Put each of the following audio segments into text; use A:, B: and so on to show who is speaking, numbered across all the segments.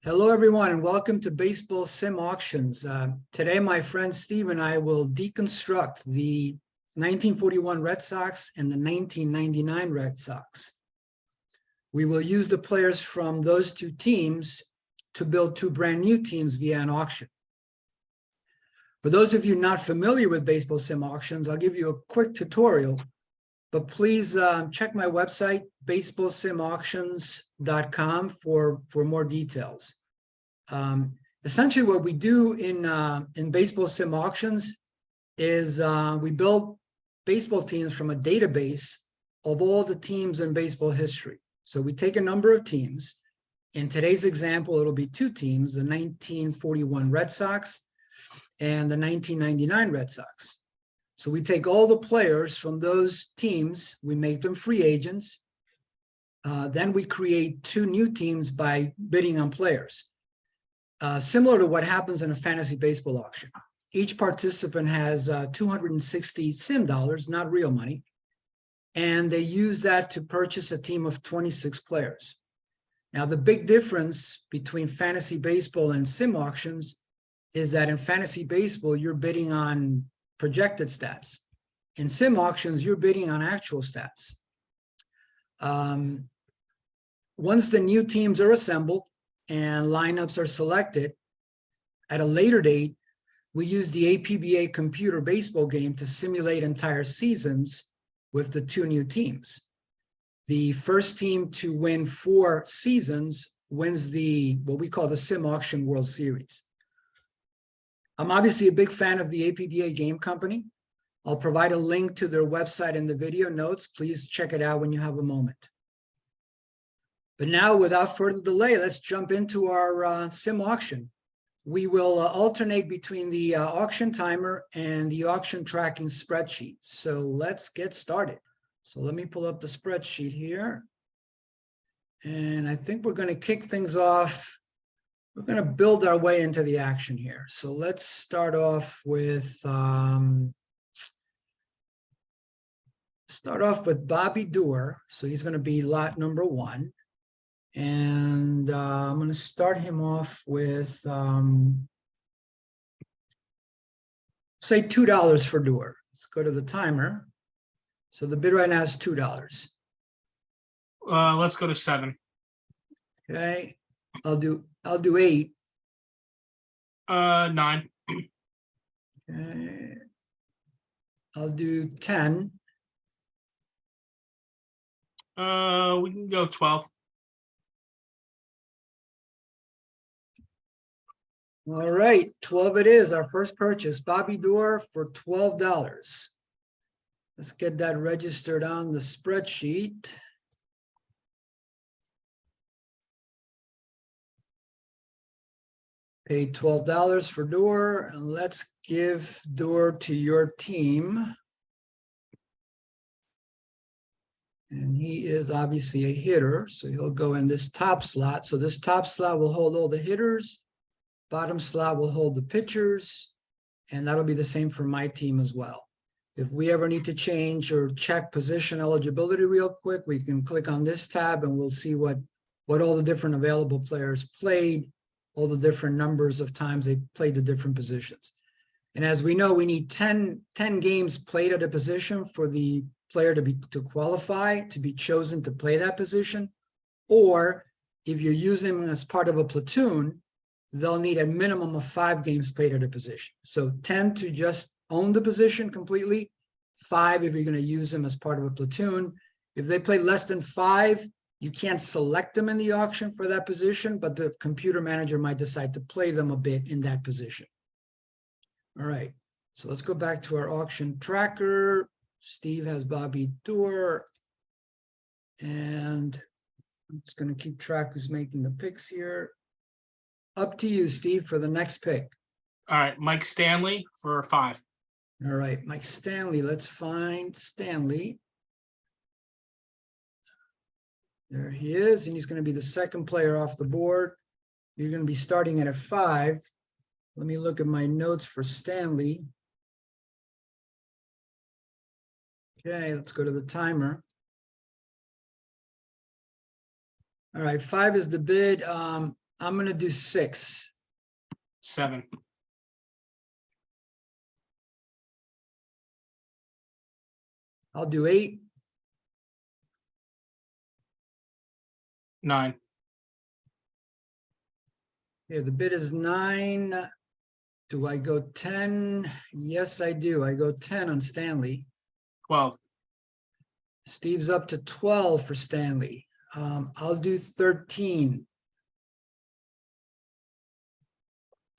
A: Hello, everyone, and welcome to Baseball Sim Auctions. Today, my friend Steve and I will deconstruct the 1941 Red Sox and the 1999 Red Sox. We will use the players from those two teams to build two brand new teams via an auction. For those of you not familiar with Baseball Sim Auctions, I'll give you a quick tutorial, but please check my website, baseballsimauctions.com, for more details. Essentially, what we do in Baseball Sim Auctions is we build baseball teams from a database of all the teams in baseball history. So we take a number of teams. In today's example, it'll be two teams, the 1941 Red Sox and the 1999 Red Sox. So we take all the players from those teams, we make them free agents. Then we create two new teams by bidding on players. Similar to what happens in a fantasy baseball auction. Each participant has 260 sim dollars, not real money, and they use that to purchase a team of 26 players. Now, the big difference between fantasy baseball and sim auctions is that in fantasy baseball, you're bidding on projected stats. In sim auctions, you're bidding on actual stats. Once the new teams are assembled and lineups are selected, at a later date, we use the APBA computer baseball game to simulate entire seasons with the two new teams. The first team to win 4 seasons wins what we call the Sim Auction World Series. I'm obviously a big fan of the APBA game company. I'll provide a link to their website in the video notes. Please check it out when you have a moment. But now, without further delay, let's jump into our sim auction. We will alternate between the auction timer and the auction tracking spreadsheet. So let's get started. So let me pull up the spreadsheet here. And I think we're going to kick things off. We're going to build our way into the action here. So let's start off with Bobby Doerr. So he's going to be lot number 1. And I'm going to start him off with, say, $2 for Doerr. Let's go to the timer. So the bid right now is $2.
B: Let's go to 7.
A: Okay, I'll do 8.
B: 9.
A: Okay, I'll do 10.
B: We can go 12.
A: All right, 12 it is, our first purchase. Bobby Doerr for $12. Let's get that registered on the spreadsheet. Paid $12 for Doerr, and let's give Doerr to your team. And he is obviously a hitter, so he'll go in this top slot. So this top slot will hold all the hitters. Bottom slot will hold the pitchers, and that'll be the same for my team as well. If we ever need to change or check position eligibility real quick, we can click on this tab and we'll see what all the different available players played, all the different numbers of times they played the different positions. And as we know, we need 10 games played at a position for the player to qualify, to be chosen to play that position. Or if you're using them as part of a platoon, they'll need a minimum of 5 games played at a position. So 10 to just own the position completely, 5 if you're going to use them as part of a platoon. If they play less than 5, you can't select them in the auction for that position, but the computer manager might decide to play them a bit in that position. All right, so let's go back to our auction tracker. Steve has Bobby Doerr, and I'm just going to keep track who's making the picks here. Up to you, Steve, for the next pick.
B: All right, Mike Stanley for 5.
A: All right, Mike Stanley. Let's find Stanley. There he is, and he's going to be the second player off the board. You're going to be starting at a 5. Let me look at my notes for Stanley. Okay, let's go to the timer. All right, 5 is the bid. I'm gonna do 6.
B: 7.
A: I'll do 8.
B: 9.
A: Yeah, the bid is 9. Do I go 10? Yes, I do. I go 10 on Stanley.
B: 12.
A: Steve's up to 12 for Stanley. I'll do 13.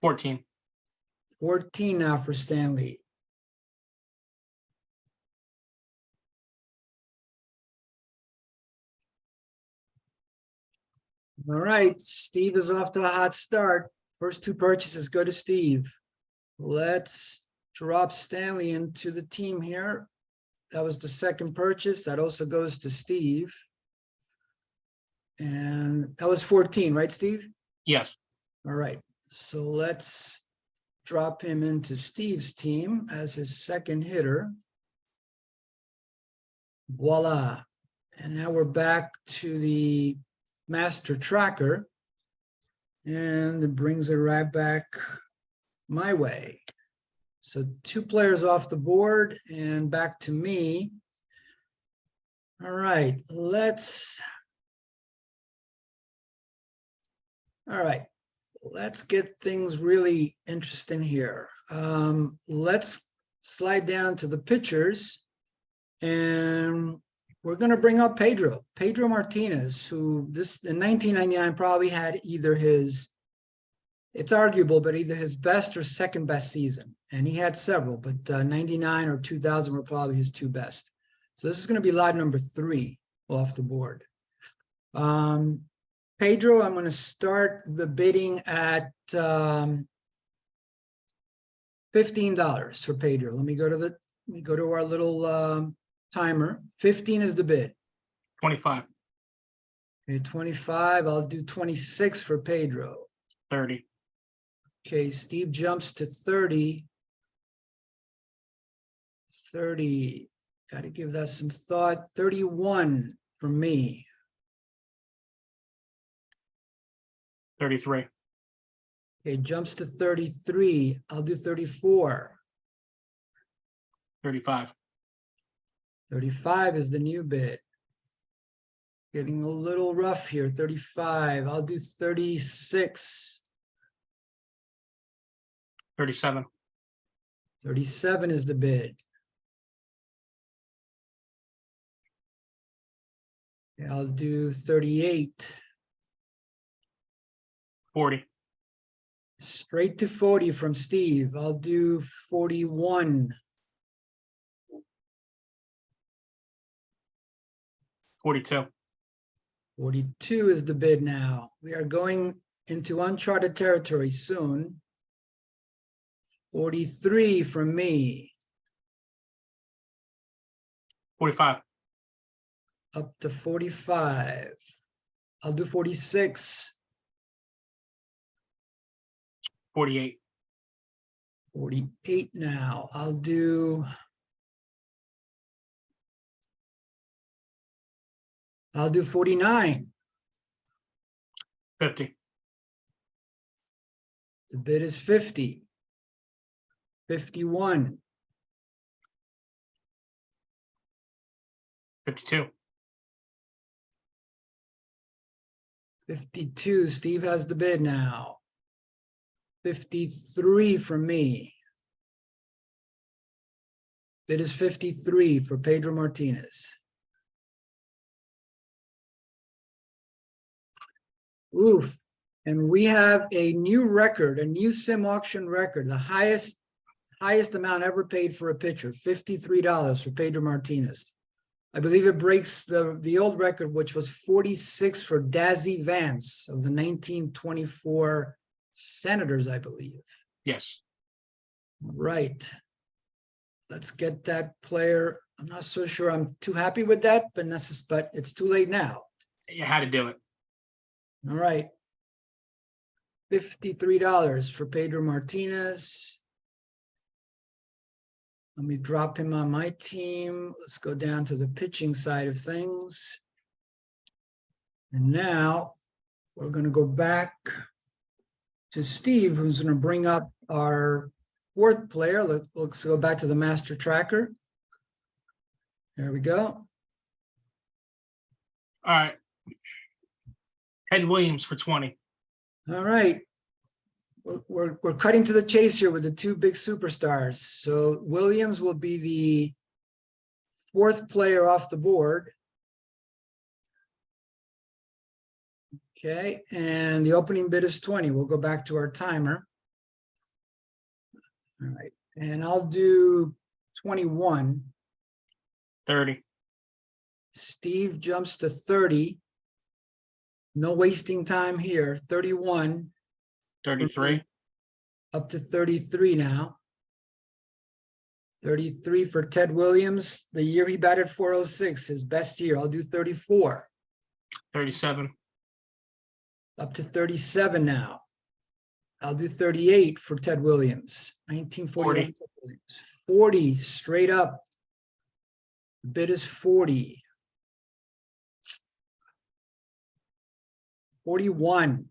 B: 14.
A: 14 now for Stanley. All right, Steve is off to a hot start. First 2 purchases go to Steve. Let's drop Stanley into the team here. That was the second purchase. That also goes to Steve. And that was 14, right, Steve?
B: Yes.
A: All right, so let's drop him into Steve's team as his second hitter. Voila. And now we're back to the master tracker. And it brings it right back my way. So 2 players off the board and back to me. All right, let's get things really interesting here. Let's slide down to the pitchers, and we're going to bring up Pedro Martinez, who this in 1999 probably had either his, it's arguable, but either his best or second best season. And he had several, but 99 or 2000 were probably his 2 best. So this is going to be lot number 3 off the board. Pedro, I'm going to start the bidding at $15 for Pedro. Let me go to our little timer. 15 is the bid.
B: 25.
A: Okay, 25. I'll do 26 for Pedro.
B: 30.
A: Okay, Steve jumps to 30. 30. Got to give that some thought. 31 for me.
B: 33.
A: Okay, jumps to 33. I'll do 34.
B: 35.
A: 35 is the new bid. Getting a little rough here. 35. I'll do 36.
B: 37.
A: 37 is the bid. Okay, I'll do 38.
B: 40.
A: Straight to 40 from Steve. I'll do 41.
B: 42.
A: 42 is the bid now. We are going into uncharted territory soon. 43 from me.
B: 45.
A: Up to 45. I'll do 46.
B: 48.
A: 48 now. I'll do 49.
B: 50.
A: The bid is 50. 51.
B: 52.
A: 52. Steve has the bid now. 53 from me. Bid is 53 for Pedro Martinez. Oof. And we have a new record, a new sim auction record, the highest amount ever paid for a pitcher, $53 for Pedro Martinez. I believe it breaks the old record, which was 46 for Dazzy Vance of the 1924 Senators, I believe.
B: Yes.
A: Right. Let's get that player. I'm not so sure I'm too happy with that, but it's too late now.
B: You had to do it.
A: All right. $53 for Pedro Martinez. Let me drop him on my team. Let's go down to the pitching side of things. And now we're going to go back to Steve, who's going to bring up our fourth player. Let's go back to the master tracker. There we go.
B: All right. Ted Williams for 20.
A: All right. We're cutting to the chase here with the two big superstars. So Williams will be the fourth player off the board. Okay, and the opening bid is 20. We'll go back to our timer. All right, and I'll do 21.
B: 30.
A: Steve jumps to 30. No wasting time here. 31.
B: 33.
A: Up to 33 now. 33 for Ted Williams. The year he batted .406, his best year. I'll do 34.
B: 37.
A: Up to 37 now. I'll do 38 for Ted Williams. 1941
B: 40.
A: Ted Williams. 40 straight up. The bid is 40. 41.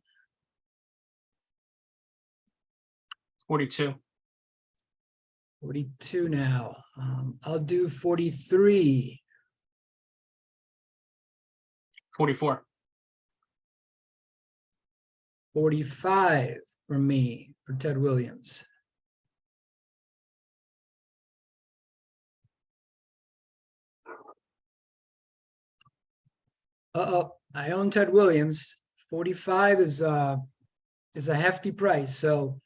B: 42.
A: 42 now. I'll do 43.
B: 44.
A: 45 for me, for Ted Williams. Uh-oh, I own Ted Williams. 45 is a hefty price. So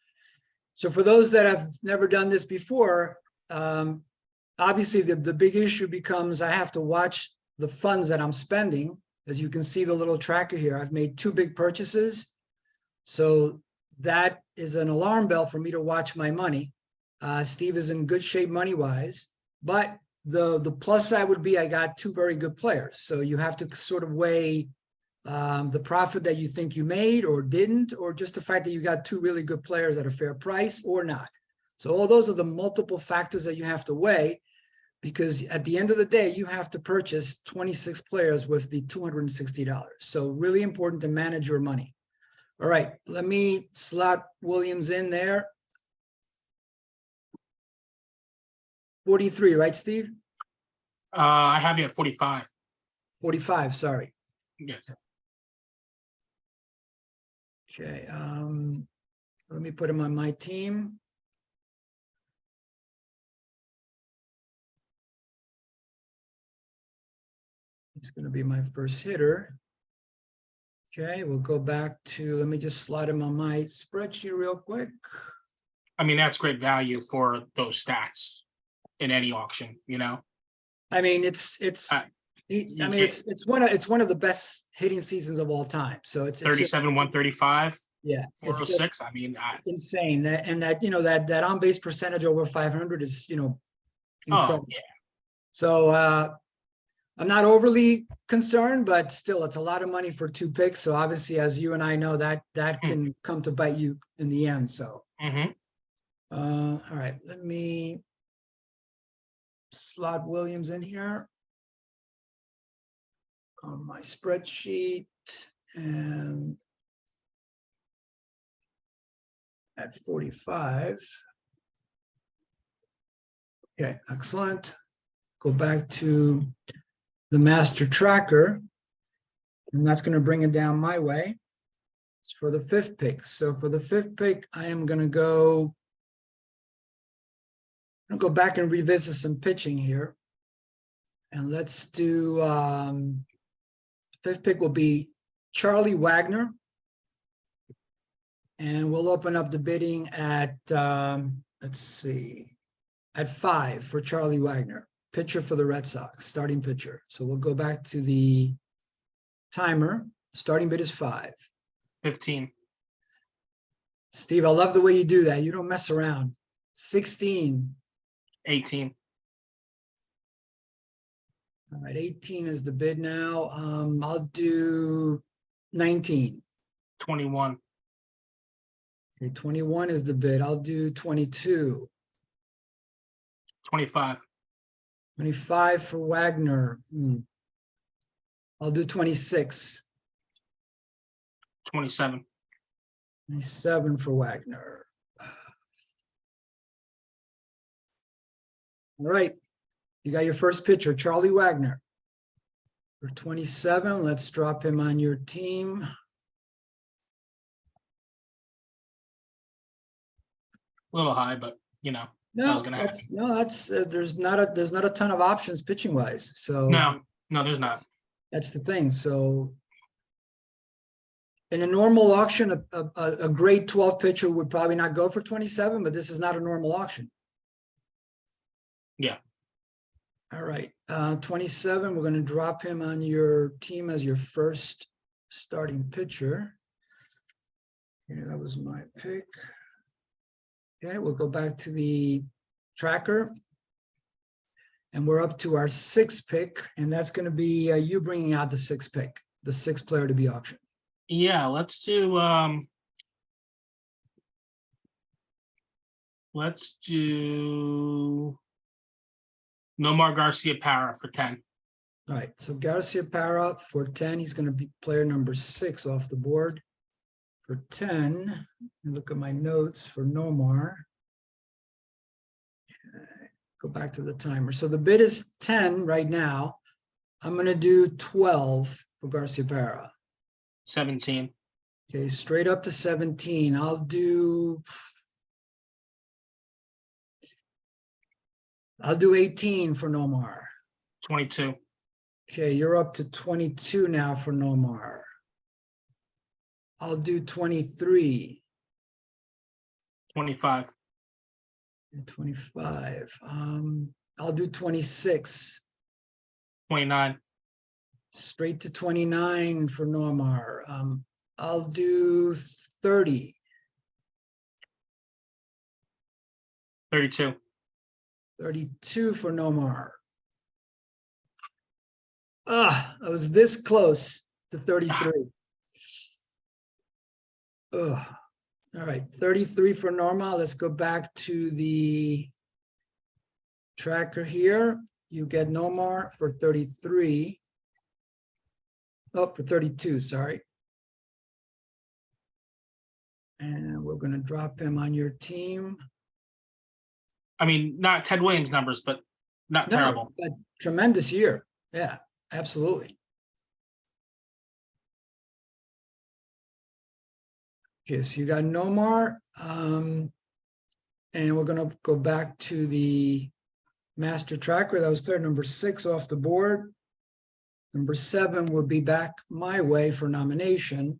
A: for those that have never done this before, obviously the big issue becomes I have to watch the funds that I'm spending. As you can see the little tracker here, I've made two big purchases. So that is an alarm bell for me to watch my money. Steve is in good shape money-wise, but the plus side would be I got two very good players. So you have to sort of weigh the profit that you think you made or didn't, or just the fact that you got two really good players at a fair price or not. So all those are the multiple factors that you have to weigh, because at the end of the day, you have to purchase 26 players with the $260. So really important to manage your money. All right, let me slot Williams in there. 43, right, Steve?
B: I have you at 45.
A: 45, sorry.
B: Yes.
A: Okay, let me put him on my team. He's going to be my first hitter. Okay, we'll go back to, let me just slide him on my spreadsheet real quick.
B: I mean, that's great value for those stats in any auction, you know?
A: I mean, it's one of the best hitting seasons of all time. So it's
B: 37, 135,
A: yeah, it's just
B: 406. I mean,
A: insane. That on base percentage over 500 is, incredible.
B: oh, yeah.
A: So I'm not overly concerned, but still, it's a lot of money for two picks. So obviously, as you and I know, that can come to bite you in the end. So, all right, let me slot Williams in here on my spreadsheet, and at 45. Okay, excellent. Go back to the master tracker, and that's going to bring it down my way. It's for the fifth pick. So for the fifth pick, I am going to go back and revisit some pitching here. And let's do, fifth pick will be Charlie Wagner. And we'll open up the bidding at, let's see, at 5 for Charlie Wagner. Pitcher for the Red Sox, starting pitcher. So we'll go back to the timer. Starting bid is 5.
B: 15.
A: Steve, I love the way you do that. You don't mess around. 16.
B: 18.
A: All right, 18 is the bid now. I'll do 19.
B: 21.
A: Okay, 21 is the bid. I'll do 22.
B: 25.
A: 25 for Wagner. I'll do 26.
B: 27.
A: 27 for Wagner. All right, you got your first pitcher, Charlie Wagner. For 27, let's drop him on your team.
B: A little high, but you know, that was gonna happen.
A: That's there's not a ton of options pitching wise. So
B: No, there's not.
A: that's the thing. So in a normal auction, a grade 12 pitcher would probably not go for 27, but this is not a normal auction.
B: Yeah.
A: All right, 27, we're going to drop him on your team as your first starting pitcher. Yeah, that was my pick. Okay, we'll go back to the tracker. And we're up to our sixth pick, and that's going to be you bringing out the sixth pick, the sixth player to be auctioned.
B: Yeah, let's do Nomar Garcia-Parra for 10.
A: All right, so Garcia-Parra for 10, he's going to be player number 6 off the board. For 10, look at my notes for Nomar. Go back to the timer. So the bid is 10 right now. I'm going to do 12 for Garcia-Parra.
B: 17.
A: Okay, straight up to 17. I'll do 18 for Nomar.
B: 22.
A: Okay, you're up to 22 now for Nomar. I'll do 23.
B: 25.
A: 25. I'll do 26.
B: 29.
A: Straight to 29 for Nomar. I'll do 30.
B: 32.
A: 32 for Nomar. I was this close to 33. All right, 33 for Nomar. Let's go back to the tracker here. You get Nomar for 33. Oh, for 32, sorry. And we're going to drop him on your team.
B: I mean, not Ted Williams numbers, but not terrible.
A: A tremendous year. Yeah, absolutely. Okay, so you got Nomar. And we're going to go back to the master tracker. That was player number 6 off the board. Number 7 will be back my way for nomination.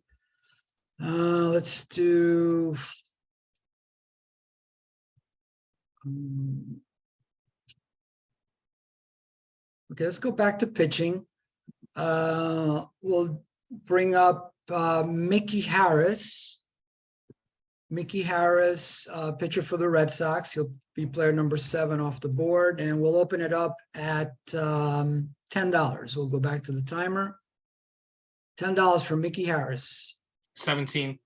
A: Let's do okay, let's go back to pitching. We'll bring up Mickey Harris. Mickey Harris, pitcher for the Red Sox. He'll be player number 7 off the board, and we'll open it up at $10. We'll go back to the timer. $10 for Mickey Harris.
B: 17.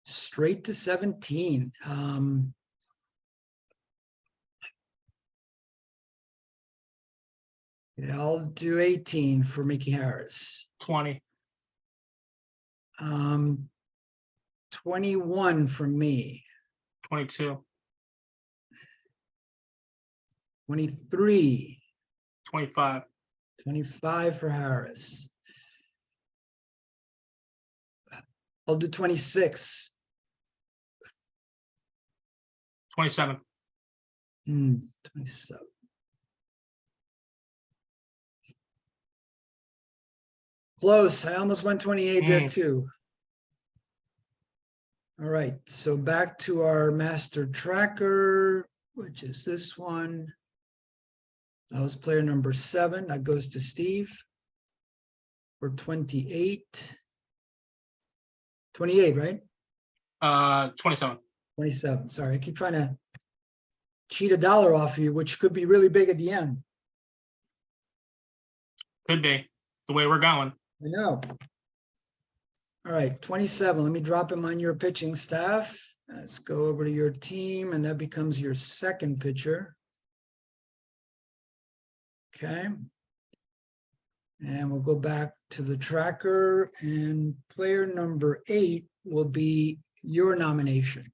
A: Straight to 17. Yeah, I'll do 18 for Mickey Harris.
B: 20.
A: 21 for me.
B: 22.
A: 23.
B: 25.
A: 25 for Harris. I'll do 26.
B: 27.
A: 27. Close. I almost went 28 there too. All right, so back to our master tracker, which is this one. That was player number 7. That goes to Steve for 28. 28, right?
B: 27.
A: 27. Sorry, I keep trying to cheat $1 off of you, which could be really big at the end.
B: Could be the way we're going.
A: I know. All right, 27. Let me drop him on your pitching staff. Let's go over to your team, and that becomes your second pitcher. Okay. And we'll go back to the tracker, and player number 8 will be your nomination.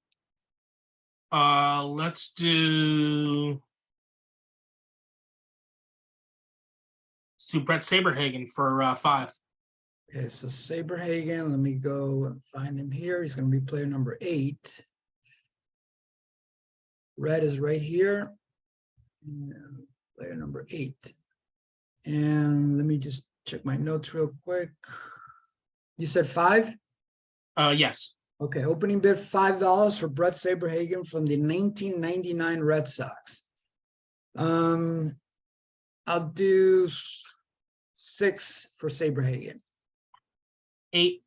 B: Let's do Brett Saberhagen for 5.
A: Okay, so Saberhagen, let me go and find him here. He's going to be player number 8. Red is right here. And player number 8. And let me just check my notes real quick. You said 5?
B: Yes.
A: Okay, opening bid $5 for Brett Saberhagen from the 1999 Red Sox. I'll do 6 for Saberhagen.
B: 8.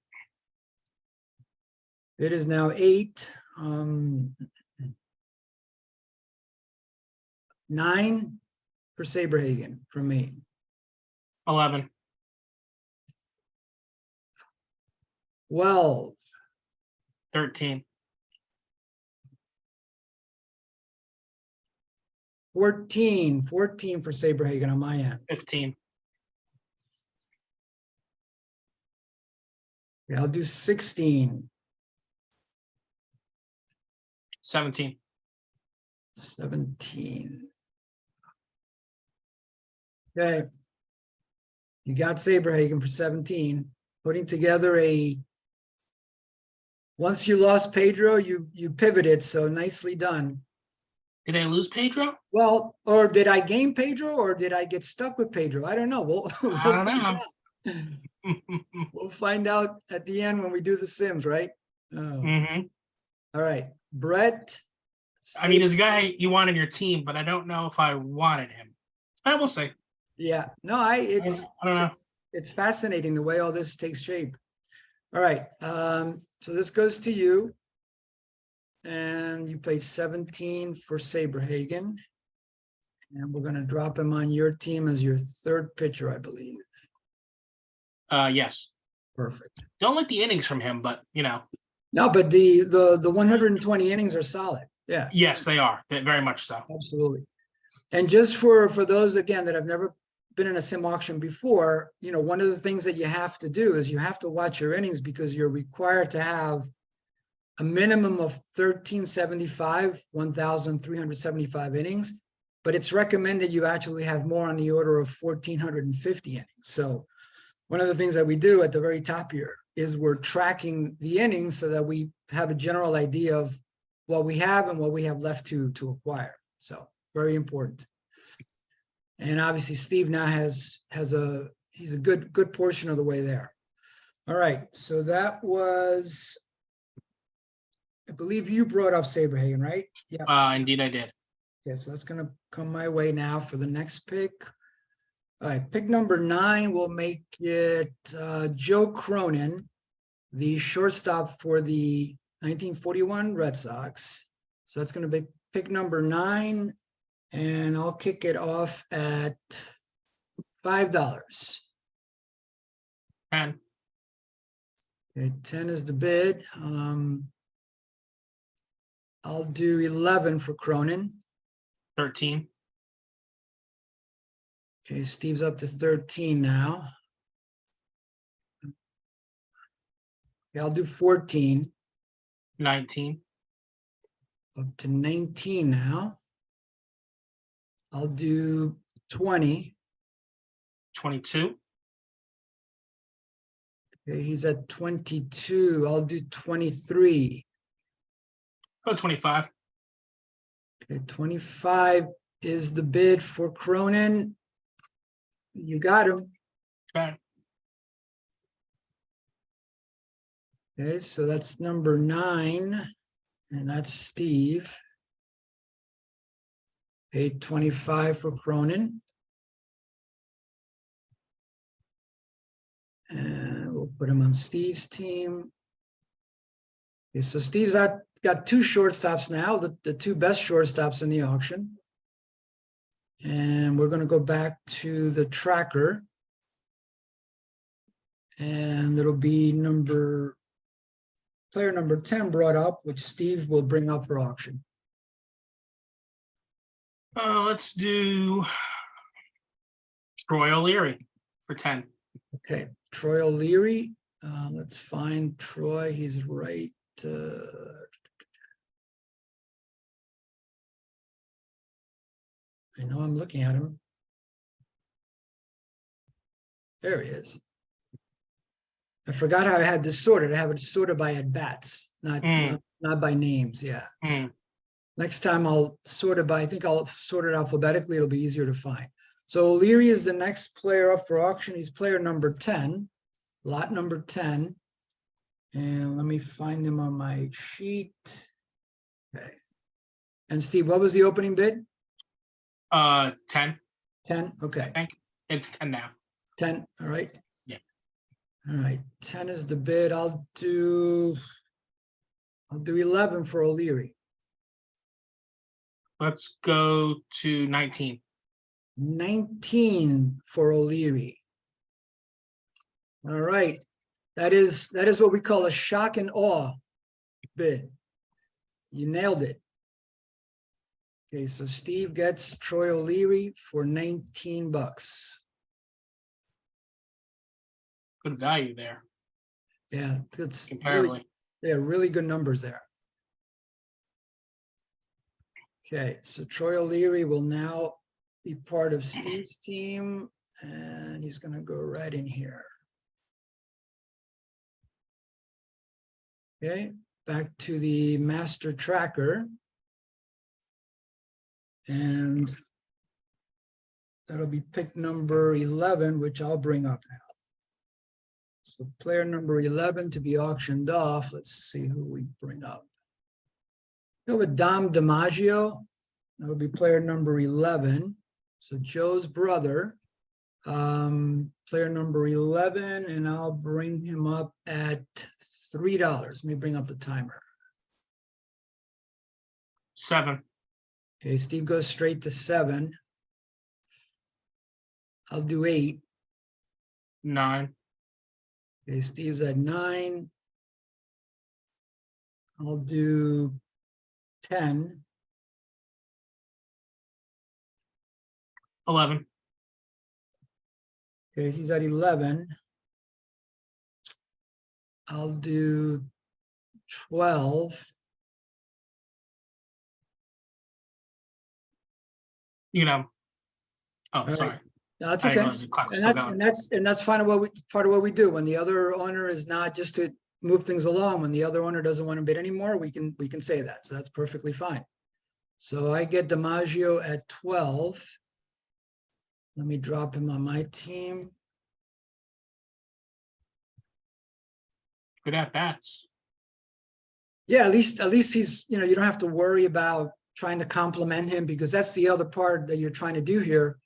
A: It is now 8. 9 for Saberhagen from me.
B: 11.
A: 12.
B: 13.
A: 14 for Saberhagen on my end.
B: 15.
A: Okay, I'll do 16.
B: 17.
A: 17. Okay. You got Saberhagen for 17. Putting together a, once you lost Pedro, you pivoted, so nicely done.
B: Did I lose Pedro?
A: Well, or did I gain Pedro, or did I get stuck with Pedro? I don't know. We'll
B: I don't
A: find
B: know.
A: out. We'll find out at the end when we do the Sims, right? Oh. All right, Brett.
B: I mean, there's a guy you want in your team, but I don't know if I wanted him. I will say.
A: Yeah, no,
B: I don't know.
A: it's fascinating the way all this takes shape. All right, so this goes to you. And you play 17 for Saberhagen. And we're going to drop him on your team as your 3rd pitcher, I believe.
B: Yes.
A: Perfect.
B: Don't like the innings from him, but you know.
A: No, but the 120 innings are solid. Yeah.
B: Yes, they are. Very much so.
A: Absolutely. And just for those, again, that have never been in a sim auction before, you know, one of the things that you have to do is you have to watch your innings, because you're required to have a minimum of 1,375, 1,375 innings, but it's recommended you actually have more on the order of 1,450 innings. So one of the things that we do at the very top here is we're tracking the innings so that we have a general idea of what we have and what we have left to acquire. So very important. And obviously Steve now he's a good portion of the way there. All right, so that was, I believe you brought up Saberhagen, right? Yeah.
B: Indeed I did.
A: Okay, so that's going to come my way now for the next pick. All right, pick number 9 will make it Joe Cronin, the shortstop for the 1941 Red Sox. So that's going to be pick number 9, and I'll kick it off at $5.
B: 10.
A: Okay, 10 is the bid. I'll do 11 for Cronin.
B: 13.
A: Okay, Steve's up to 13 now. Okay, I'll do 14.
B: 19.
A: Up to 19 now. I'll do 20.
B: 22.
A: Okay, he's at 22. I'll do 23.
B: Go 25.
A: Okay, 25 is the bid for Cronin. You got him.
B: Okay.
A: Okay, so that's number 9, and that's Steve. Paid 25 for Cronin. And we'll put him on Steve's team. Okay, so Steve's got 2 shortstops now, the 2 best shortstops in the auction. And we're going to go back to the tracker. And it'll be player number 10 brought up, which Steve will bring up for auction.
B: Let's do Troy O'Leary for 10.
A: Okay, Troy O'Leary. Let's find Troy. He's right I know I'm looking at him. There he is. I forgot how I had this sorted. I have it sorted by at bats, not by names. Yeah.
B: Mm.
A: Next time I'll sort it by, I think I'll sort it alphabetically. It'll be easier to find. So O'Leary is the next player up for auction. He's player number 10, lot number 10. And let me find him on my sheet. Okay. And Steve, what was the opening bid?
B: 10.
A: 10. Okay.
B: I think it's 10 now.
A: 10. All right.
B: Yeah.
A: All right. 10 is the bid. I'll do 11 for O'Leary.
B: Let's go to 19.
A: 19 for O'Leary. All right. That is what we call a shock and awe bid. You nailed it. Okay, so Steve gets Troy O'Leary for 19 bucks.
B: Good value there.
A: Yeah, it's
B: Comparably.
A: really good numbers there. Okay, so Troy O'Leary will now be part of Steve's team, and he's going to go right in here. Okay, back to the master tracker. And that'll be pick number 11, which I'll bring up now. So player number 11 to be auctioned off. Let's see who we bring up. Go with Dom DiMaggio. That'll be player number 11. So Joe's brother, player number 11, and I'll bring him up at $3. Let me bring up the timer.
B: 7.
A: Okay, Steve goes straight to 7. I'll do 8.
B: 9.
A: Okay, Steve's at 9. I'll do 10.
B: 11.
A: Okay, he's at 11. I'll do 12.
B: You know. Oh,
A: right.
B: sorry.
A: No, that's
B: I
A: okay.
B: realize the clock was
A: And
B: still
A: that's
B: going.
A: part of what we do when the other owner is not, just to move things along. When the other owner doesn't want to bid anymore, we can say that. So that's perfectly fine. So I get DiMaggio at 12. Let me drop him on my team.
B: Good at bats.
A: Yeah, at least he's, you don't have to worry about trying to compliment him, because that's the other part that you're trying to do here.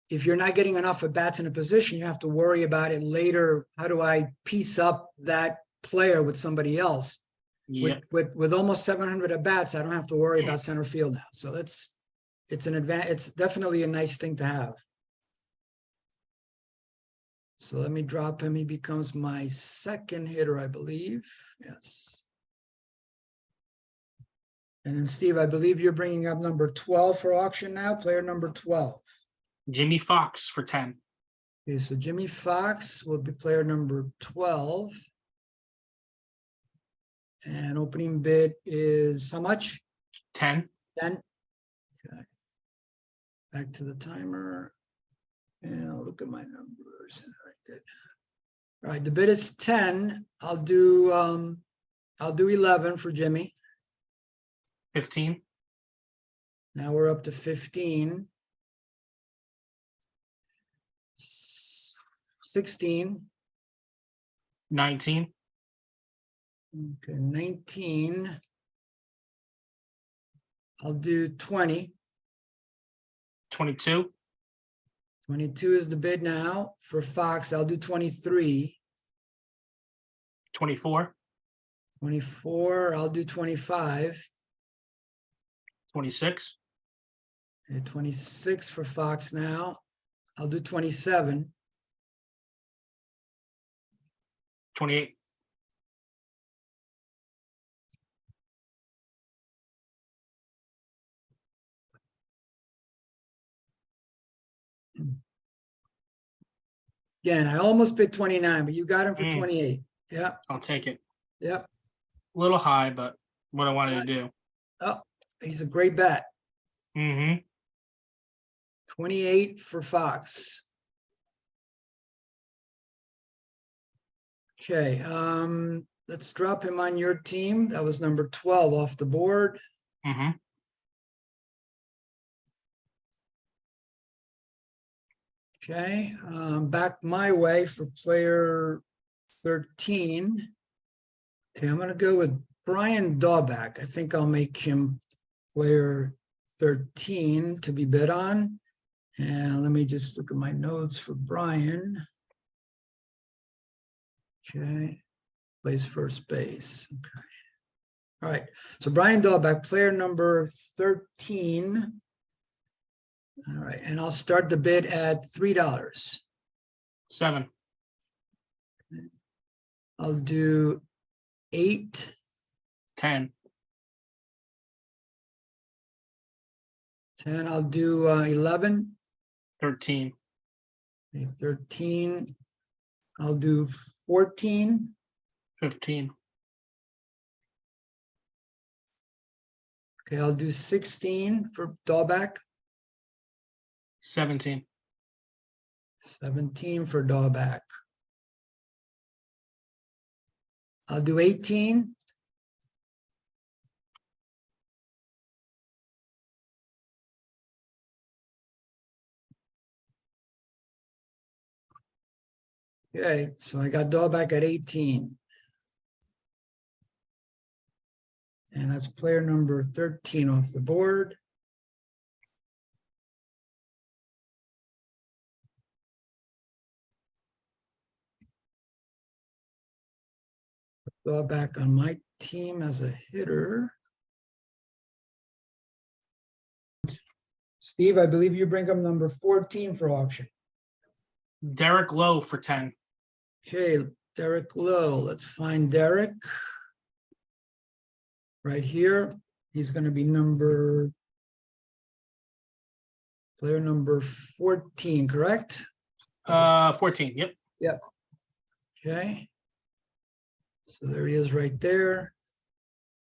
A: If you're not getting enough at bats in a position, you have to worry about it later. How do I piece up that player with somebody else?
B: Yeah.
A: With almost 700 at bats, I don't have to worry about center field now. So it's an advantage. It's definitely a nice thing to have. So let me drop him. He becomes my second hitter, I believe. Yes. And then Steve, I believe you're bringing up number 12 for auction now, player number 12.
B: Jimmy Fox for 10.
A: Okay, so Jimmy Fox will be player number 12. And opening bid is how much?
B: 10.
A: 10. Okay. Back to the timer. And I'll look at my numbers. All right, good. All right, the bid is 10. I'll do 11 for Jimmy.
B: 15.
A: Now we're up to 15. 16.
B: 19.
A: Okay, 19. I'll do 20.
B: 22.
A: 22 is the bid now. For Fox, I'll do 23.
B: 24.
A: 24, I'll do 25.
B: 26.
A: Okay, 26 for Fox now. I'll do 27.
B: 28.
A: Again, I almost bid 29, but you got him for
B: Mm.
A: 28. Yeah,
B: I'll take it.
A: yep.
B: A little high, but what I wanted to do.
A: Oh, he's a great bet.
B: Mm-hmm.
A: 28 for Fox. Okay, let's drop him on your team. That was number 12 off the board.
B: Mm-hmm.
A: Okay, back my way for player 13. Okay, I'm gonna go with Brian Daubach. I think I'll make him player 13 to be bid on. And let me just look at my notes for Brian. Okay, plays first base. Okay. All right, so Brian Daubach, player number 13. All right, and I'll start the bid at $3.
B: 7.
A: I'll do 8,
B: 10.
A: 10. I'll do 11,
B: 13.
A: 13. I'll do 14,
B: 15.
A: okay, I'll do 16 for Daubach,
B: 17.
A: 17 for Daubach. I'll do 18, okay, so I got Daubach at 18. And that's player number 13 off the board. Daubach on my team as a hitter. Steve, I believe you bring up number 14 for auction.
B: Derek Lowe for 10.
A: Okay, Derek Lowe. Let's find Derek. Right here. He's going to be player number 14, correct?
B: 14. Yep.
A: Yep. Okay. So there he is right there.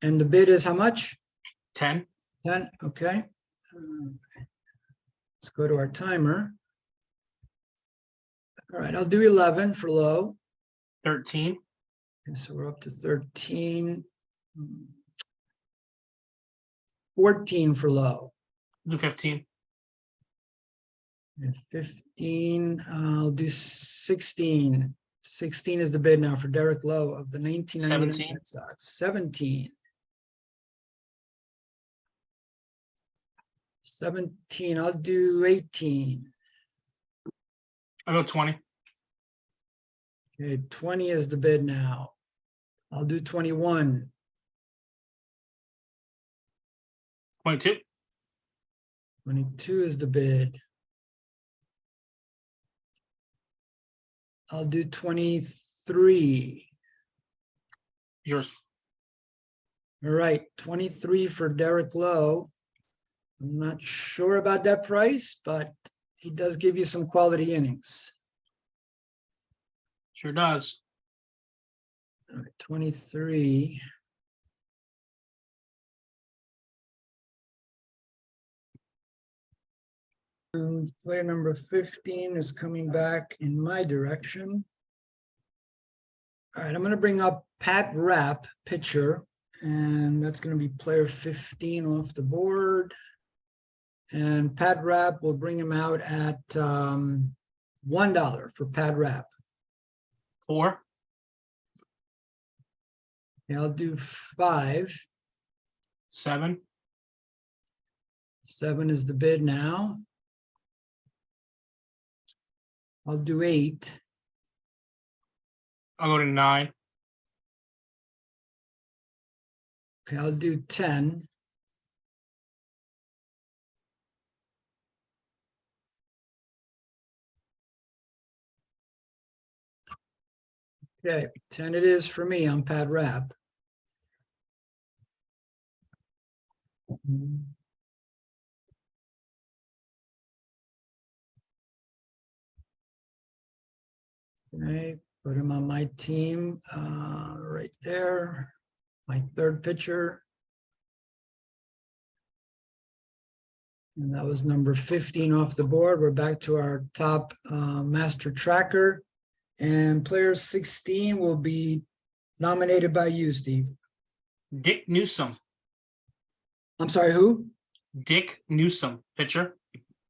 A: And the bid is how much?
B: 10.
A: 10. Okay. Let's go to our timer. All right, I'll do 11 for Lowe.
B: 13.
A: Okay, so we're up to 13. 14 for Lowe.
B: Do 15.
A: And 15, I'll do 16. 16 is the bid now for Derek Lowe of the 1999
B: 17.
A: Red Sox. 17. 17, I'll do 18.
B: I'll go 20.
A: Okay, 20 is the bid now. I'll do 21.
B: 22.
A: 22 is the bid. I'll do 23.
B: Yours.
A: All right, 23 for Derek Lowe. I'm not sure about that price, but he does give you some quality innings.
B: Sure does.
A: All right, 23. And player number 15 is coming back in my direction. All right, I'm going to bring up Pat Rapp, pitcher, and that's going to be player 15 off the board. And Pat Rapp will bring him out at $1 for Pat Rapp.
B: 4.
A: Yeah, I'll do 5.
B: 7.
A: 7 is the bid now. I'll do 8.
B: I'll go to 9.
A: Okay, I'll do 10. Okay, 10 it is for me. I'm Pat Rapp. Okay, put him on my team right there. my third pitcher. And that was number 15 off the board. We're back to our top master tracker. And player 16 will be nominated by you, Steve.
B: Dick Newsom.
A: I'm sorry, who?
B: Dick Newsom, pitcher.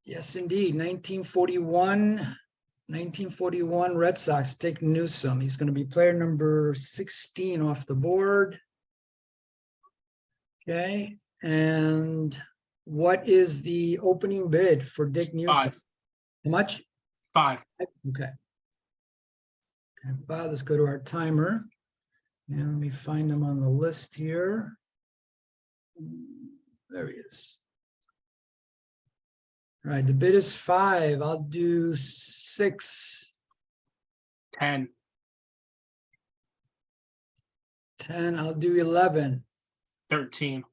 A: Yes, indeed. 1941 Red Sox, Dick Newsom. He's going to be player number 16 off the board. Okay. And what is the opening bid for Dick Newsom?
B: 5.
A: How much?
B: 5.
A: Okay. Bob, let's go to our timer. And let me find them on the list here. There he is. All right, the bid is 5. I'll do 6.
B: 10.
A: 10. I'll do 11.
B: 13.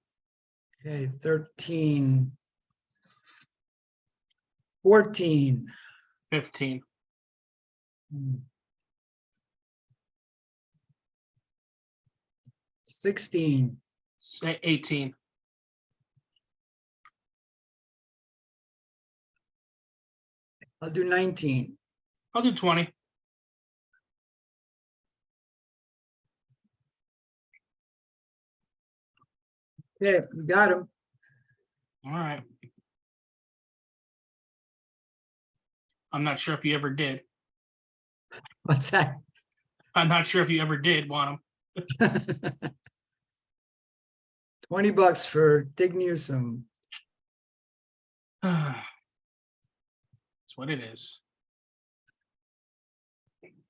A: Okay, 13. 14.
B: 15.
A: 16.
B: 18.
A: I'll do 19.
B: I'll do 20.
A: Okay, you got him.
B: All right. I'm not sure if you ever did.
A: What's that?
B: I'm not sure if you ever did want him.
A: $20 for Dick Newsom.
B: That's what it is.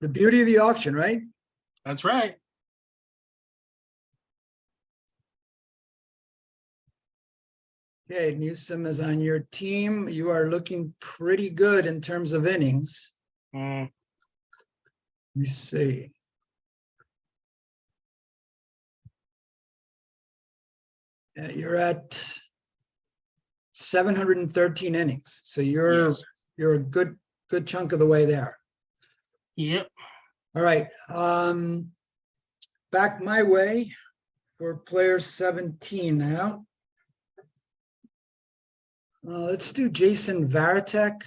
A: The beauty of the auction, right?
B: That's right.
A: Okay, Newsom is on your team. You are looking pretty good in terms of innings.
B: Mm,
A: Let me see. You're at 713 innings. So you're
B: yes.
A: a good chunk of the way there.
B: Yep.
A: All right. Back my way for player 17 now. Let's do Jason Varitek.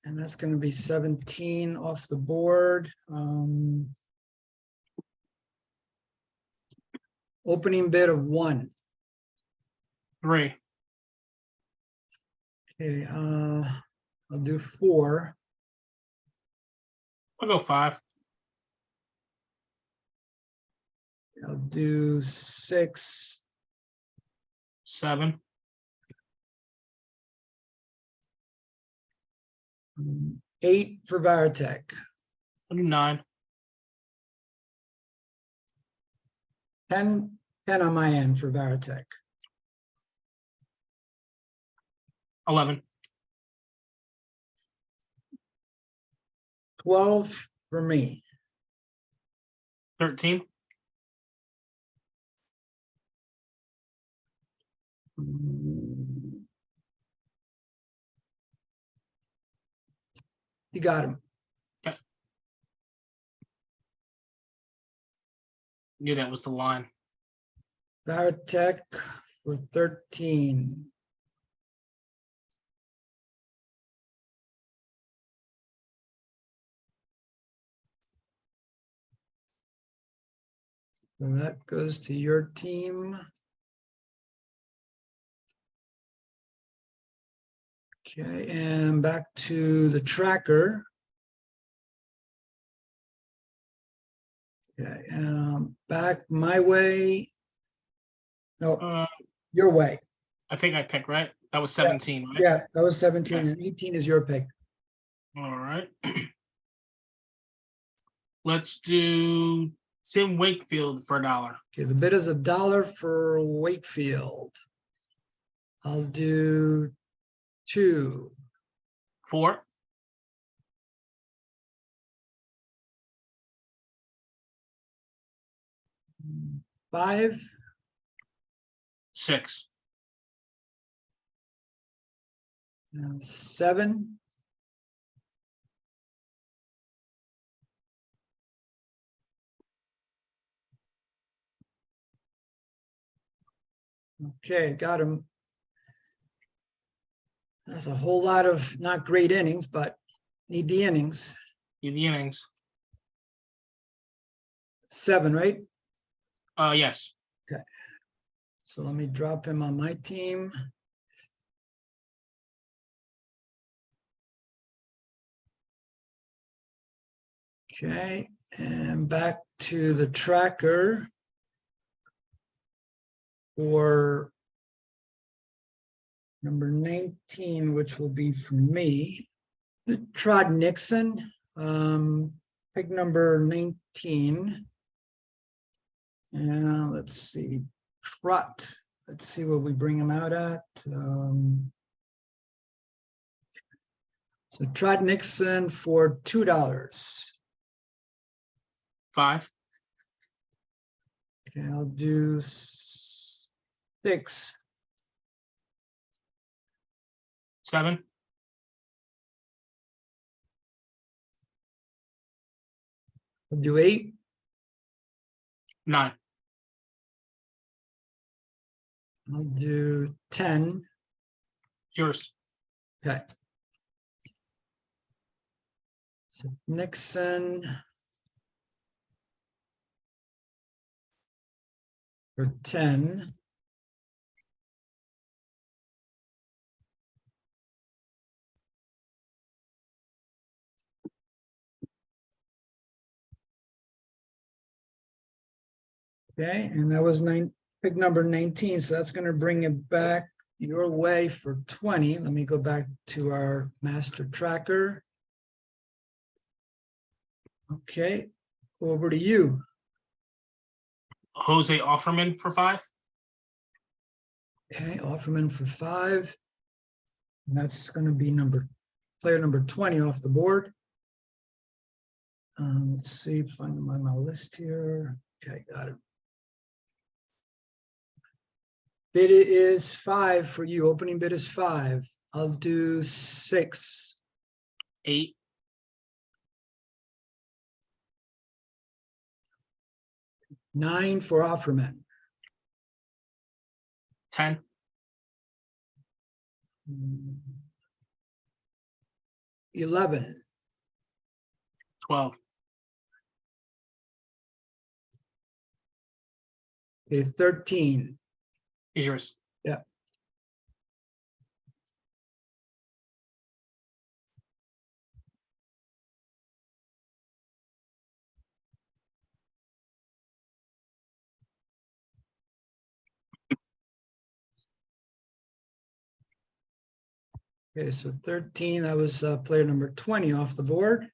A: And that's going to be 17 off the board. Opening bid of 1.
B: 3.
A: Okay, I'll do 4.
B: I'll go 5.
A: I'll do 6.
B: 7.
A: 8 for Varitek.
B: I'll do 9.
A: 10 on my end for Varitek.
B: 11.
A: 12 for me.
B: 13.
A: You got him.
B: Okay. Knew that was the line.
A: Varitek for 13. So that goes to your team. Okay, and back to the tracker. Okay, back my way. No, your way.
B: I think I picked right. That was 17, right?
A: Yeah, that was 17,
B: Okay.
A: and 18 is your pick.
B: All right. Let's do Tim Wakefield for $1.
A: Okay, the bid is $1 for Wakefield. I'll do 2.
B: 4.
A: 5.
B: 6.
A: 7. Okay, got him. That's a whole lot of not great innings, but need the innings.
B: In the innings.
A: 7, right?
B: Yes.
A: So let me drop him on my team. Okay, and back to the tracker for number 19, which will be for me. Trod Nixon, pick number 19. And let's see, Trot. Let's see what we bring him out at. So Trot Nixon for $2.
B: 5.
A: Okay, I'll do 6.
B: 7.
A: I'll do 8.
B: 9.
A: I'll do 10.
B: Yours.
A: Okay. So Nixon for 10. Okay, and that was pick number 19. So that's going to bring it back your way for 20. Let me go back to our master tracker. Okay, over to you.
B: Jose Offerman for 5.
A: Okay, Offerman for 5. And that's going to be player number 20 off the board. Let's see, find him on my list here. Okay, got it. Bid is 5 for you. Opening bid is 5. I'll do 6.
B: 8.
A: 9 for Offerman.
B: 10.
A: 11.
B: 12.
A: Okay, 13.
B: Is yours.
A: Yeah. Okay, so 13, that was player number 20 off the board.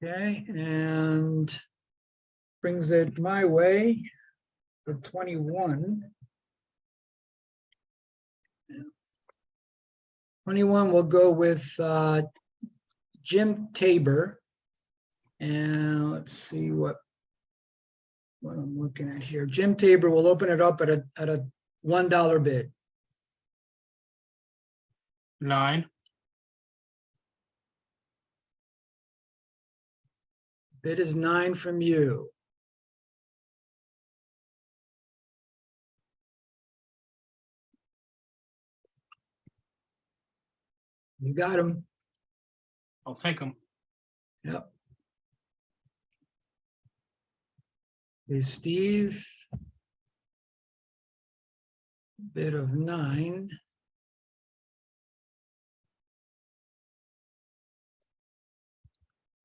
A: Okay, and brings it my way for 21. 21, we'll go with Jim Tabor. And let's see what I'm looking at here. Jim Tabor will open it up at a $1 bid.
B: 9.
A: Bid is 9 from you. You got him.
B: I'll take them.
A: Yep. Okay, Steve. Bid of 9.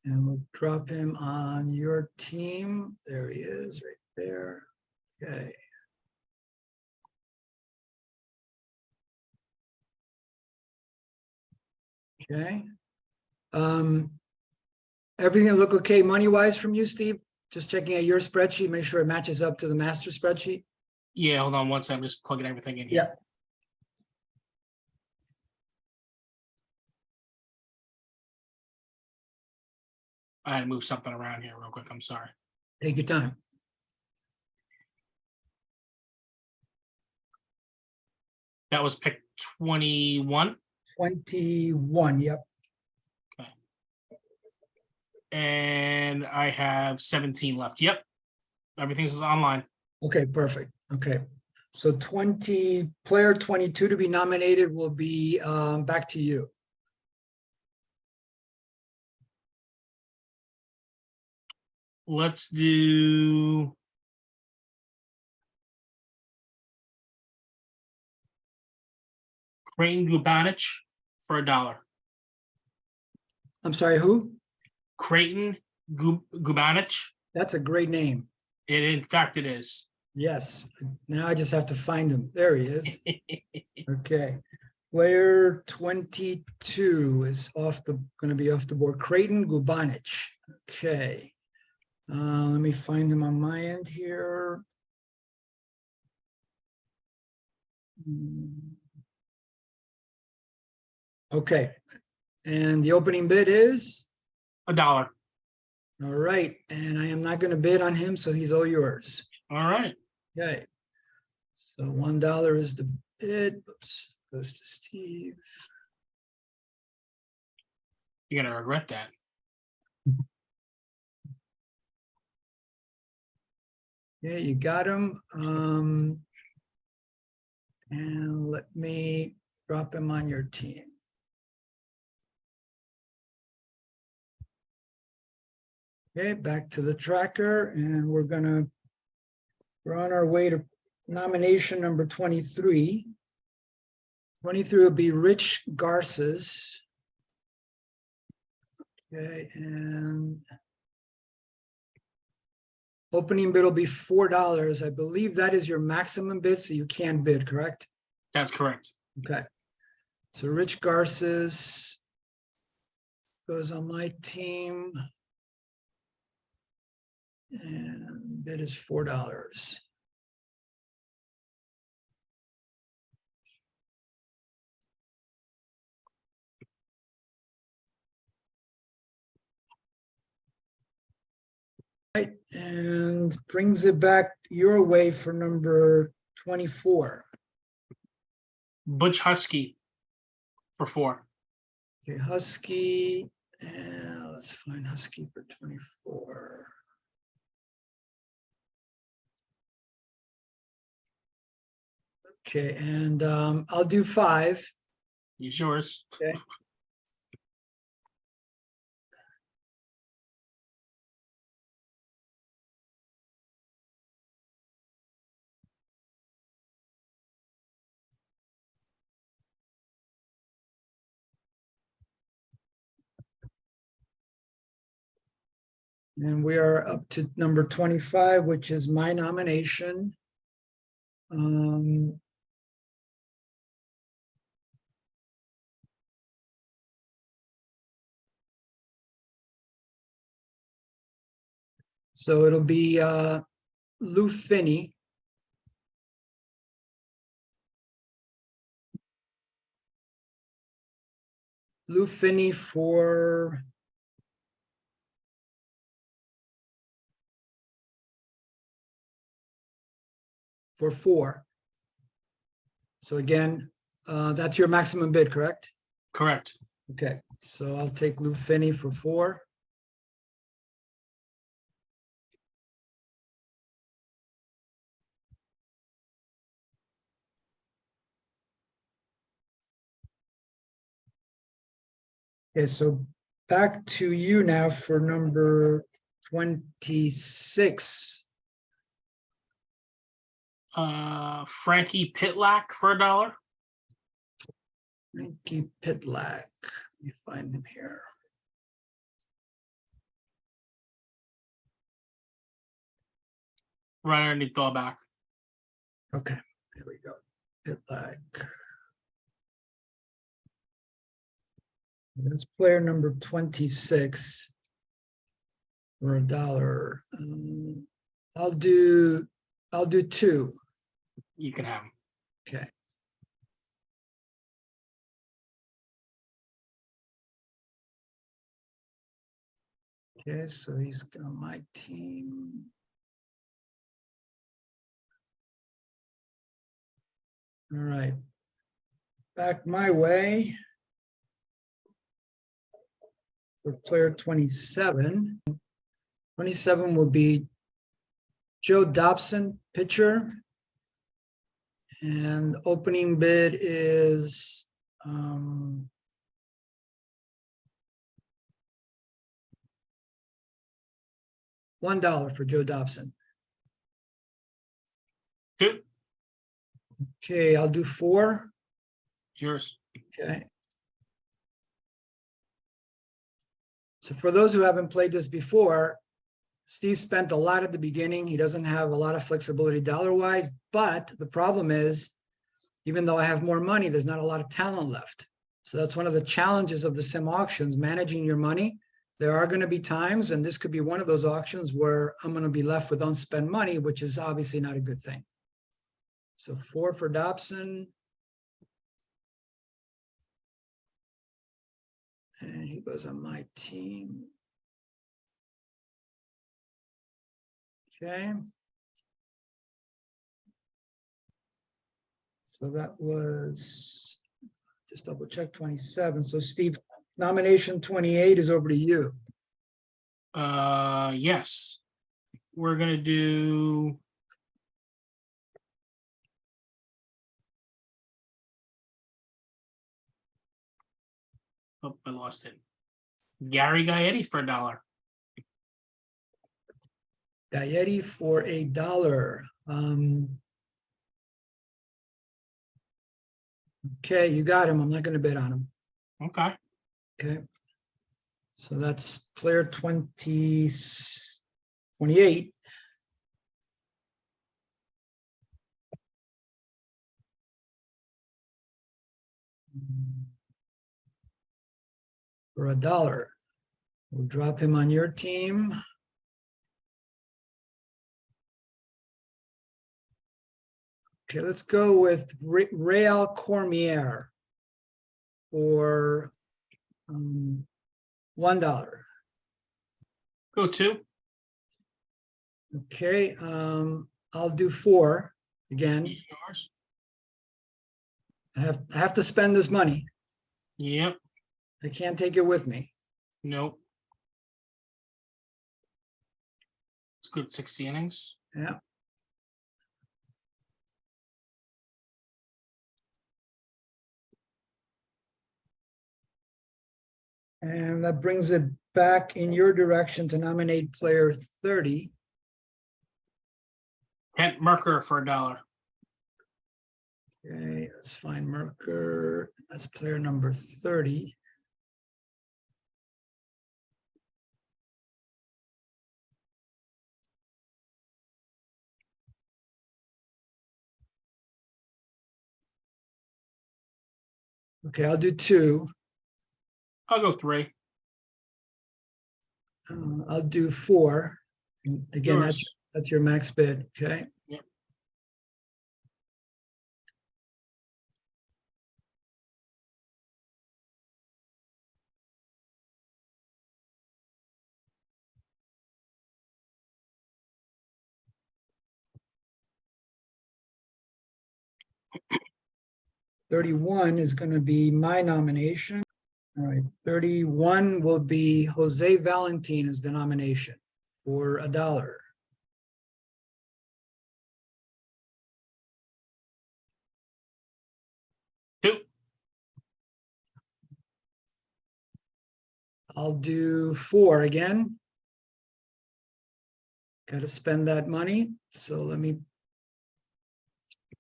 A: And we'll drop him on your team. There he is, right there. Okay. Okay. Everything look okay money-wise from you, Steve? Just checking at your spreadsheet, make sure it matches up to the master spreadsheet.
B: Yeah, hold on one second. I'm just plugging everything in here.
A: Yeah.
B: I had to move something around here real quick. I'm sorry.
A: Take your time.
B: That was pick 21.
A: 21, yep.
B: And I have 17 left. Yep. Everything's online.
A: Okay, perfect. Okay. So player 22 to be nominated will be back to you.
B: Let's do Crane Gubanich for $1.
A: I'm sorry, who?
B: Creighton Gubanich.
A: That's a great name.
B: In fact, it is.
A: Yes. Now I just have to find him. There he is. Okay. Player 22 is going to be off the board. Creighton Gubanich. Okay. Let me find him on my end here. Okay. And the opening bid is?
B: $1.
A: All right. And I am not going to bid on him, so he's all yours.
B: All right.
A: Okay. So $1 is the bid. Oops. Goes to Steve.
B: You're gonna regret that.
A: Yeah, you got him. And let me drop him on your team. Okay, back to the tracker, and we're on our way to nomination number 23. 23 will be Rich Garces. Okay, and opening bid will be $4. I believe that is your maximum bid, so you can bid, correct?
B: That's correct.
A: Okay. So Rich Garces goes on my team. And bid is $4. Right, and brings it back your way for number 24.
B: Butch Husky for $4.
A: Okay, Husky, and let's find Husky for 24. Okay, and I'll do 5.
B: He's yours.
A: Okay. And we are up to number 25, which is my nomination. So it'll be Lou Finney. Lou Finney for $4. So again, that's your maximum bid, correct?
B: Correct.
A: Okay, so I'll take Lou Finney for $4. Okay, so back to you now for number 26.
B: Frankie Pitlack for $1.
A: Frankie Pitlack. Let me find him here.
B: Right underneath Dallback.
A: Okay, there we go. Pitlack. That's player number 26 for $1. I'll do 2.
B: You can have him.
A: Okay. Okay, so he's on my team. All right. Back my way for player 27. 27 will be Joe Dobson, pitcher. And opening bid is $1 for Joe Dobson.
B: 2.
A: Okay, I'll do 4.
B: It's yours.
A: Okay. So for those who haven't played this before, Steve spent a lot at the beginning. He doesn't have a lot of flexibility dollar-wise, but the problem is, even though I have more money, there's not a lot of talent left. So that's one of the challenges of the sim auctions, managing your money. There are going to be times, and this could be one of those auctions, where I'm going to be left with unspent money, which is obviously not a good thing. So 4 for Dobson. And he goes on my team. Okay. So that was, just double check, 27. So Steve, nomination 28 is over to you.
B: Yes. We're gonna do. Oh, I lost it. Gary Gaetti for $1.
A: Gaetti for $1. Okay, you got him. I'm not going to bid on him.
B: Okay.
A: Okay. So that's player 28. For $1. We'll drop him on your team. Okay, let's go with Real Cormier for $1.
B: Go 2.
A: Okay, I'll do 4 again.
B: He's yours.
A: I have to spend this money.
B: Yep.
A: I can't take it with me.
B: Nope. It's good 60 innings.
A: Yeah. And that brings it back in your direction to nominate player 30.
B: Kent Merker for $1.
A: Okay, let's find Merker. That's player number 30. Okay, I'll do 2.
B: I'll go 3.
A: I'll do 4. And again,
B: Yours.
A: that's your max bid. Okay.
B: Yep.
A: $31 is going to be my nomination. All right, 31 will be Jose Valentin as the nomination for $1.
B: 2.
A: I'll do 4 again. Got to spend that money. So let me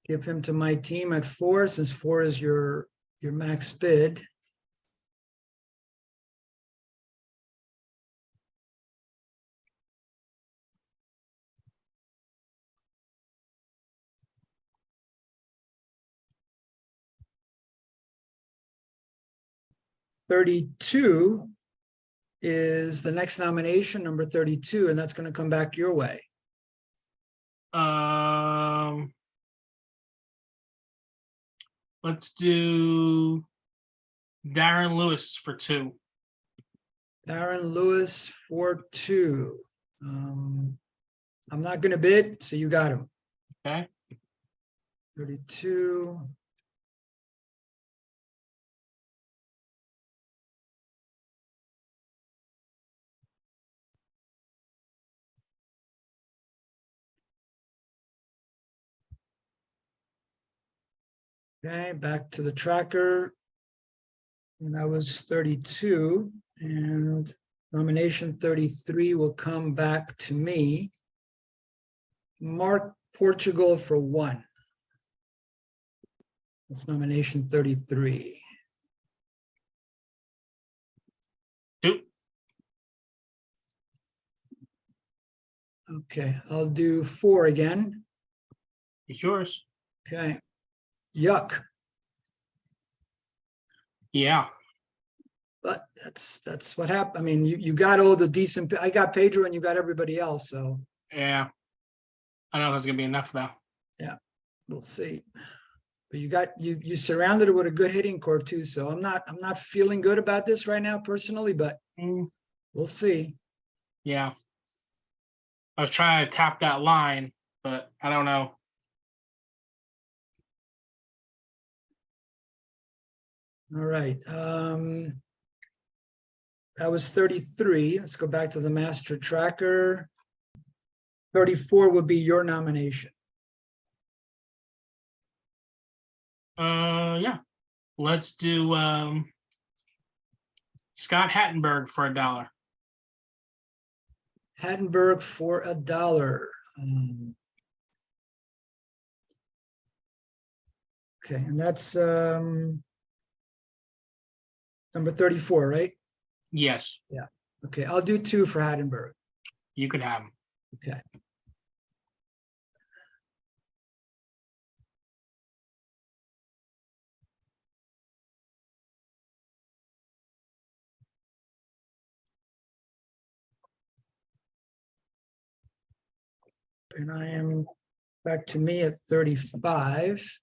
A: give him to my team at 4, since 4 is your max bid. $32 is the next nomination, number 32, and that's going to come back your way.
B: Let's do Darren Lewis for 2.
A: Darren Lewis for 2. I'm not going to bid, so you got him.
B: Okay.
A: 32. Okay, back to the tracker. And that was 32, and nomination 33 will come back to me. Mark Portugal for 1. That's nomination 33.
B: 2.
A: Okay, I'll do 4 again.
B: It's yours.
A: Okay. Yuck.
B: Yeah.
A: But that's what happened. I mean, you got all the decent. I got Pedro and you got everybody else. So
B: Yeah. I don't know if that's gonna be enough though.
A: we'll see. But you surrounded it with a good hitting core too. So I'm not feeling good about this right now personally, but we'll see.
B: Yeah. I was trying to tap that line, but I don't know.
A: All right. That was 33. Let's go back to the master tracker. 34 would be your nomination.
B: Yeah. Let's do Scott Hattenberg for $1.
A: Hattenberg for $1. Okay, and that's number 34, right?
B: Yes,
A: Okay, I'll do 2 for Hattenberg.
B: you could have him.
A: Okay. And I am back to me at 35.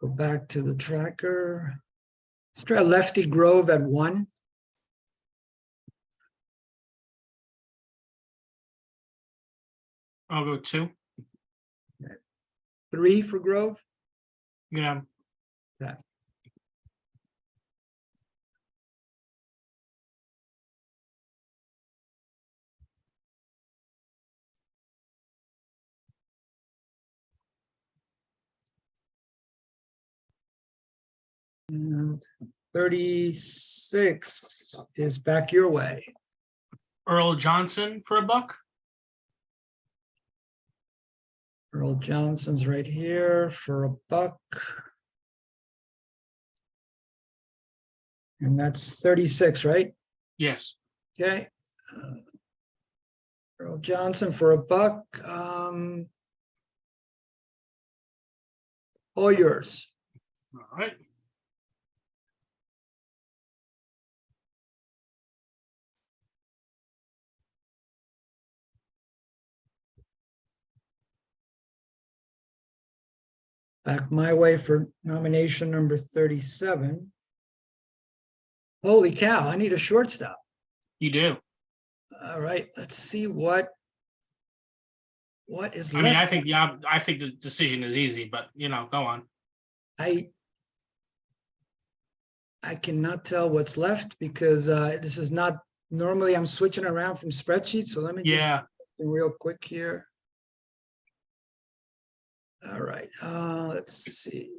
A: Go back to the tracker. Let's try Lefty Grove at 1.
B: I'll go 2.
A: 3 for Grove.
B: You can have him.
A: Okay. And 36 is back your way.
B: Earl Johnson for $1.
A: Earl Johnson's right here for $1. And that's 36, right?
B: Yes.
A: Okay. Earl Johnson for $1. All yours.
B: All right.
A: Back my way for nomination number 37. Holy cow, I need a shortstop.
B: You do.
A: All right, let's see what is
B: I mean,
A: left.
B: I think the decision is easy, but go on.
A: I cannot tell what's left because this is not normally I'm switching around from spreadsheets. So let me just do something real quick here. All right, let's see.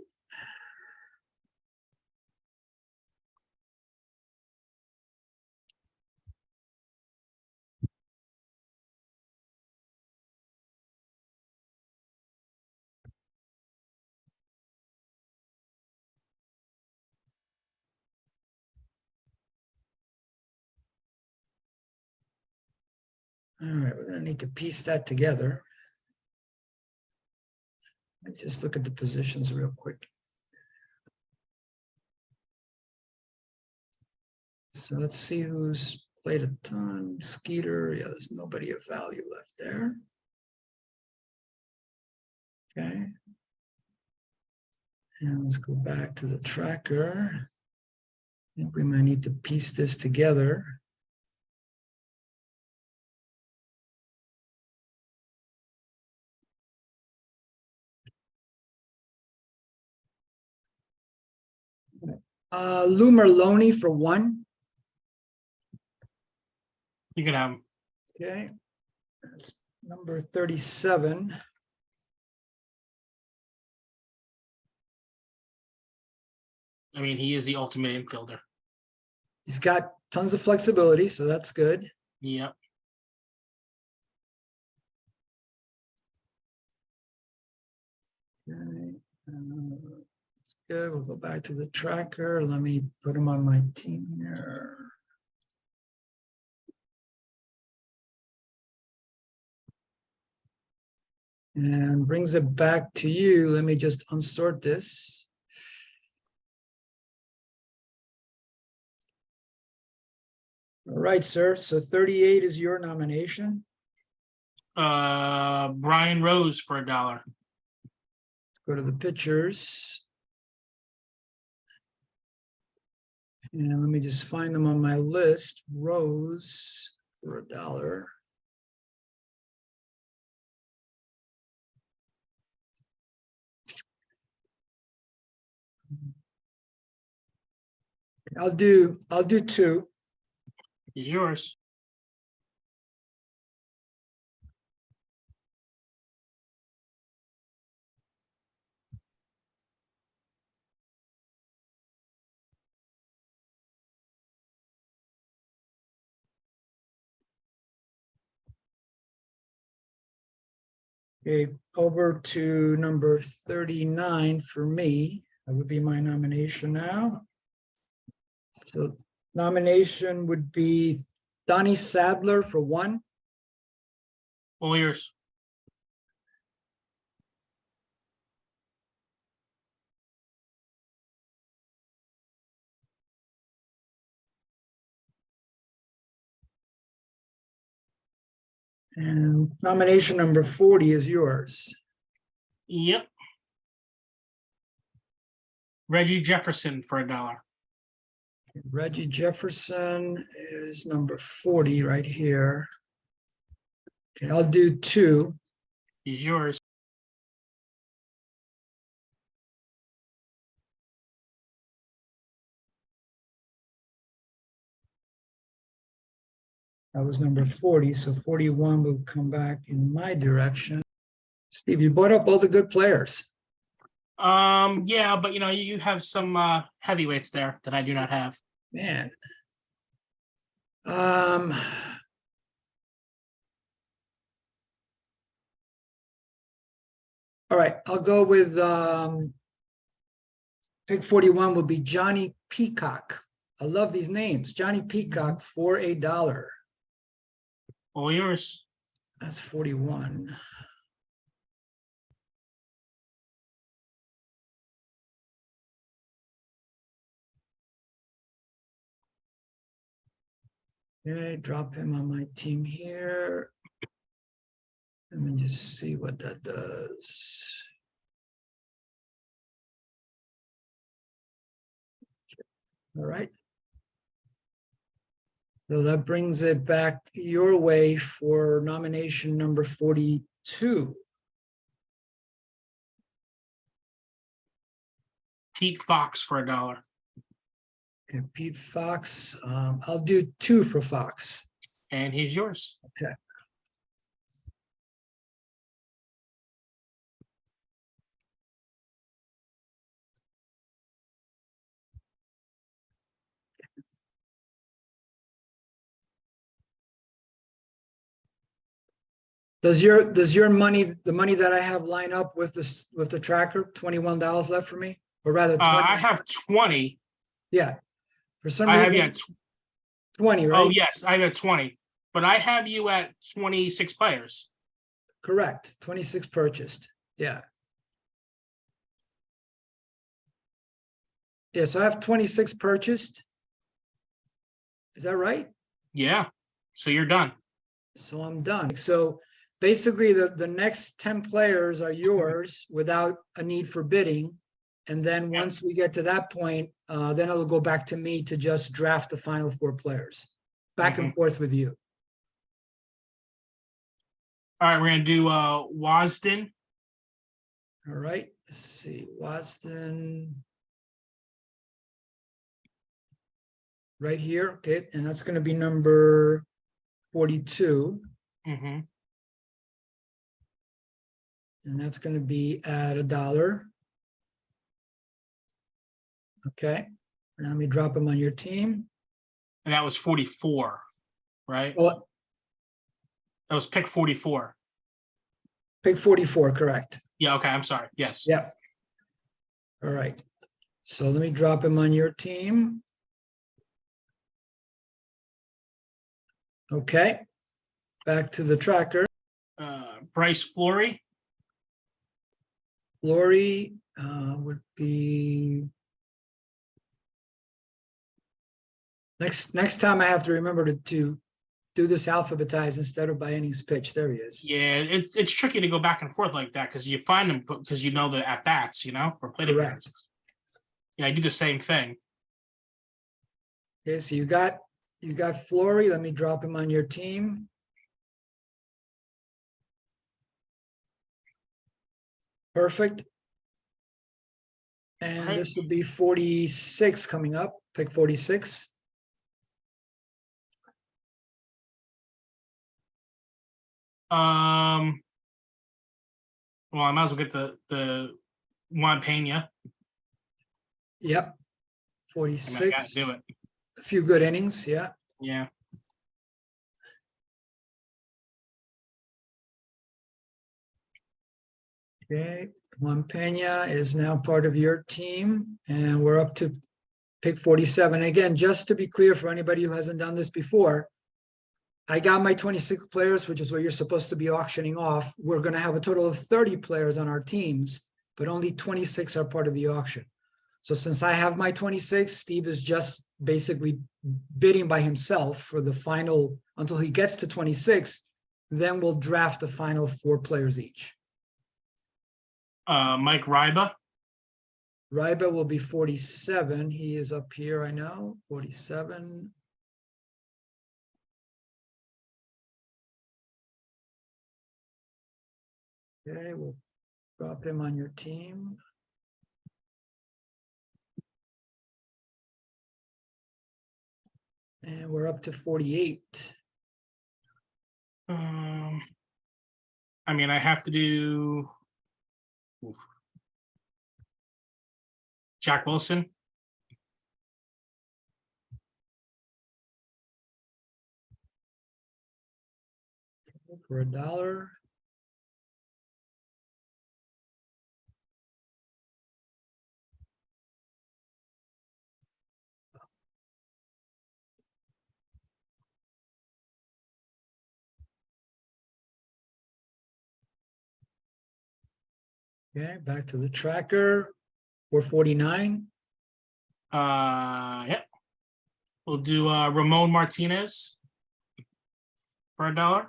A: All right, we're going to need to piece that together. Let me just look at the positions real quick. So let's see who's played a ton. Skeeter, yeah, there's nobody of value left there. Okay. And let's go back to the tracker. I think we might need to piece this together. Lou Merloni for $1.
B: You can have him.
A: Okay. That's number 37.
B: I mean, he is the ultimate infielder.
A: He's got tons of flexibility, so that's good.
B: Yep.
A: Okay, that's good. We'll go back to the tracker. Let me put him on my team here. And brings it back to you. Let me just unsort this. All right, sir. So 38 is your nomination.
B: Brian Rose for $1.
A: Let's go to the pitchers. And let me just find them on my list. Rose for $1. I'll do 2.
B: He's yours.
A: Okay, over to number 39 for me. That would be my nomination now. So nomination would be Donnie Sadler for 1.
B: All yours.
A: And nomination number 40 is yours.
B: Yep. Reggie Jefferson for $1.
A: Reggie Jefferson is number 40 right here. Okay, I'll do 2.
B: He's yours.
A: That was number 40, so 41 will come back in my direction. Steve, you brought up all the good players.
B: Yeah, but you have some heavyweights there that I do not have.
A: Man. All right, I'll go with pick 41 will be Johnny Peacock. I love these names. Johnny Peacock for $1.
B: All yours.
A: That's 41. Okay, drop him on my team here. Let me just see what that does. All right. So that brings it back your way for nomination number 42.
B: Pete Fox for $1.
A: Okay, Pete Fox. I'll do 2 for Fox.
B: And he's yours.
A: Okay. Does your money, the money that I have line up with this with the tracker? $21 left for me, or rather 20?
B: I have 20.
A: Yeah. For some
B: I have
A: reason,
B: you at
A: 20, right?
B: Oh yes, I have at 20. But I have you at 26 players.
A: Correct. 26 purchased. Yeah. Yeah, so I have 26 purchased. Is that right?
B: Yeah. So you're done.
A: So I'm done. So basically the next 10 players are yours without a need for bidding. And then once we get to that point, then it'll go back to me to just draft the final 4 players. Back and forth with you.
B: All right, we're gonna do Wasden.
A: All right. Let's see. Wasden. Right here. Okay. And that's going to be number 42.
B: Mm-hmm.
A: And that's going to be at $1. Okay, and let me drop him on your team.
B: And that was 44, right?
A: Well,
B: That was pick 44.
A: pick 44, correct.
B: Yeah, okay, I'm sorry. Yes.
A: Yeah. All right. So let me drop him on your team. Okay. Back to the tracker.
B: Bryce Flory.
A: Lori would be next time I have to remember to do this alphabetized instead of by innings pitch. There he is.
B: Yeah, it's tricky to go back and forth like that because you find them because you know the at bats, or plate
A: Correct.
B: appearances. Yeah, I do the same thing.
A: Okay, so you got Flory. Let me drop him on your team. Perfect. And
B: Right.
A: this will be 46 coming up. Pick 46.
B: Well, I might as well get the Juan Pena.
A: Yep.
B: I mean, I
A: 46.
B: gotta do it.
A: A few good innings. Yeah.
B: Yeah.
A: Okay. Juan Pena is now part of your team, and we're up to pick 47. Again, just to be clear for anybody who hasn't done this before, I got my 26 players, which is what you're supposed to be auctioning off. We're going to have a total of 30 players on our teams, but only 26 are part of the auction. So since I have my 26, Steve is just basically bidding by himself for the final until he gets to 26. Then we'll draft the final 4 players each.
B: Mike Ryba.
A: Ryba will be 47. He is up here, I know, 47. Okay, we'll drop him on your team. And we're up to 48.
B: I mean, I have to do Jack Wilson.
A: For $1. Okay, back to the tracker. 449.
B: Yeah. We'll do Ramon Martinez for $1.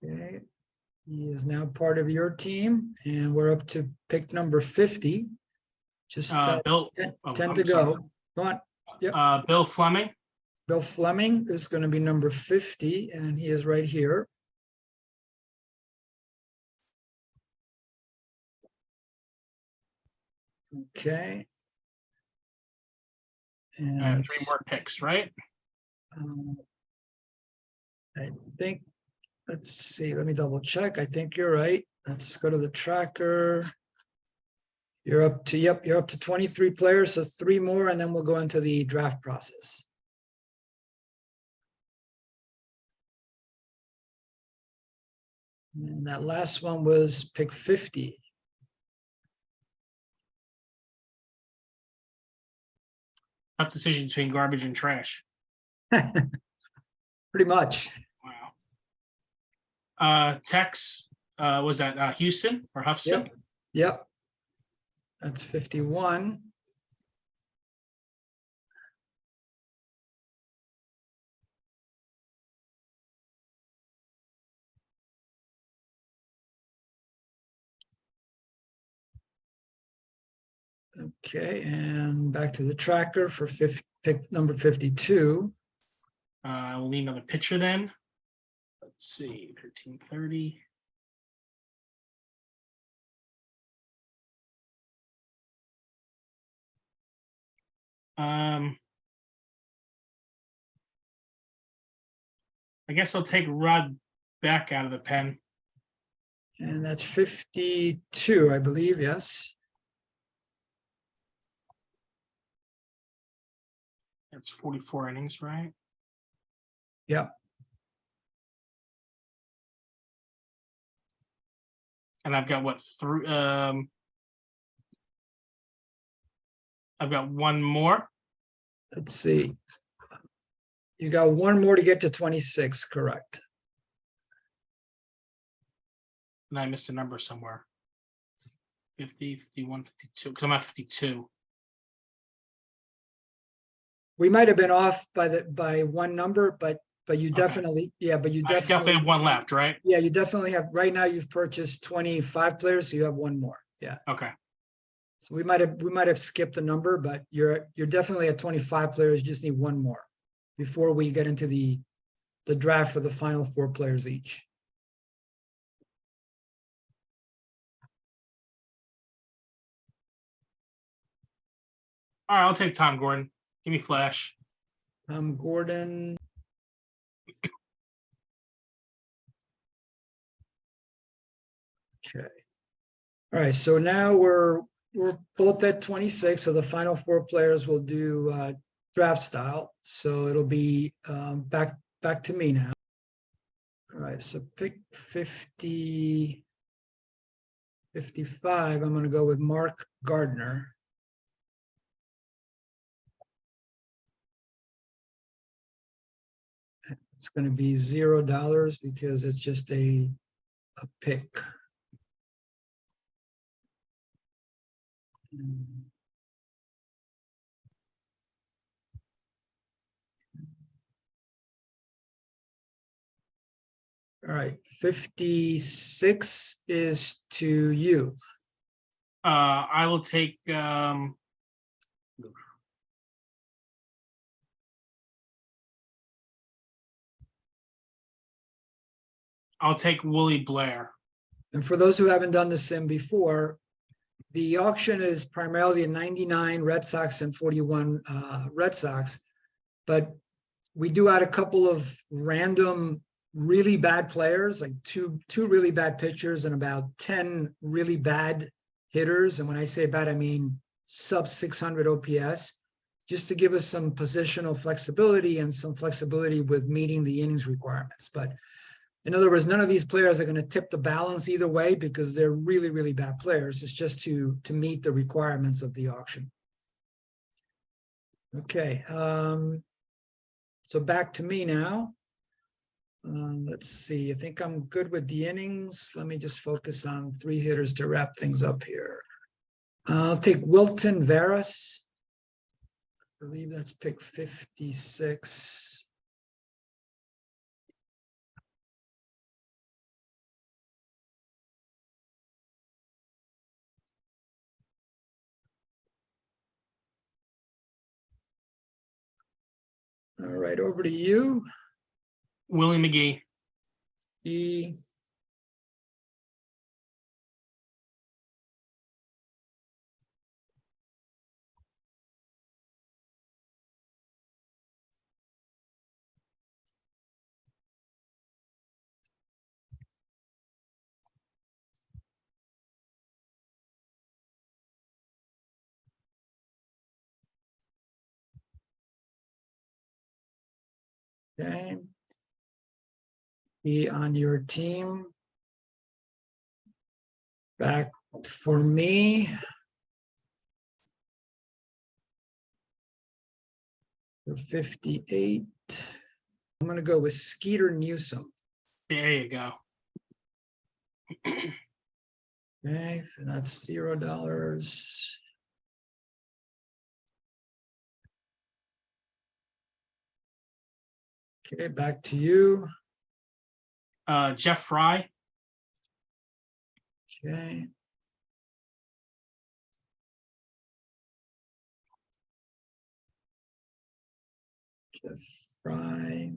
A: Okay, he is now part of your team, and we're up to pick number 50. Just
B: Bill.
A: 10
B: Oh,
A: 10
B: I'm
A: to
B: sorry.
A: go. Go on.
B: Bill Fleming.
A: Bill Fleming is going to be number 50, and he is right here. Okay. And
B: 3 more picks, right?
A: I think, let's see, let me double check. I think you're right. Let's go to the tracker. You're up to 23 players, so 3 more, and then we'll go into the draft process. And that last one was pick 50.
B: Tough decision between garbage and trash.
A: Pretty much.
B: Wow. Tex, was that Houston or Huffston?
A: Yep. That's 51. Okay, and back to the tracker for pick number 52.
B: We'll need another pitcher then. Let's see, 1330. I guess I'll take Rod Beck out of the pen.
A: And that's 52, I believe, yes.
B: That's 44 innings, right?
A: Yep.
B: And I've got what, three? I've got one more.
A: Let's see. You got one more to get to 26, correct?
B: And I missed a number somewhere. 50, 51, 52, because I'm at 52.
A: We might have been off by one number, but you
B: Okay.
A: definitely, yeah, but you
B: I definitely have one left, right?
A: yeah, you definitely have, right now you've purchased 25 players, so you have one more. Yeah.
B: Okay.
A: So we might have skipped a number, but you're definitely at 25 players. You just need one more before we get into the draft for the final 4 players each.
B: All right, I'll take Tom Gordon. Give me Flash.
A: Gordon. Okay. All right, so now we're both at 26. So the final 4 players will do draft style. So it'll be back to me now. All right, so pick 50, 55. I'm going to go with Mark Gardner. It's going to be $0 because it's just a pick. All right, 56 is to you.
B: I will take I'll take Willie Blair.
A: And for those who haven't done the sim before, the auction is primarily a 99 Red Sox and 41 Red Sox, but we do add a couple of random really bad players, like two really bad pitchers and about 10 really bad hitters. And when I say bad, I mean sub 600 OPS, just to give us some positional flexibility and some flexibility with meeting the innings requirements. But in other words, none of these players are going to tip the balance either way because they're really, really bad players. It's just to meet the requirements of the auction. Okay. So back to me now. Let's see. I think I'm good with the innings. Let me just focus on 3 hitters to wrap things up here. I'll take Wilton Veras. I believe that's pick 56. All right, over to you.
B: Willie McGee.
A: E. Okay. Be on your team. Back for me. For 58. I'm going to go with Skeeter Newsom.
B: There you go.
A: Okay, and that's $0. Okay, back to you.
B: Jeff Fry.
A: Okay. Jeff Fry.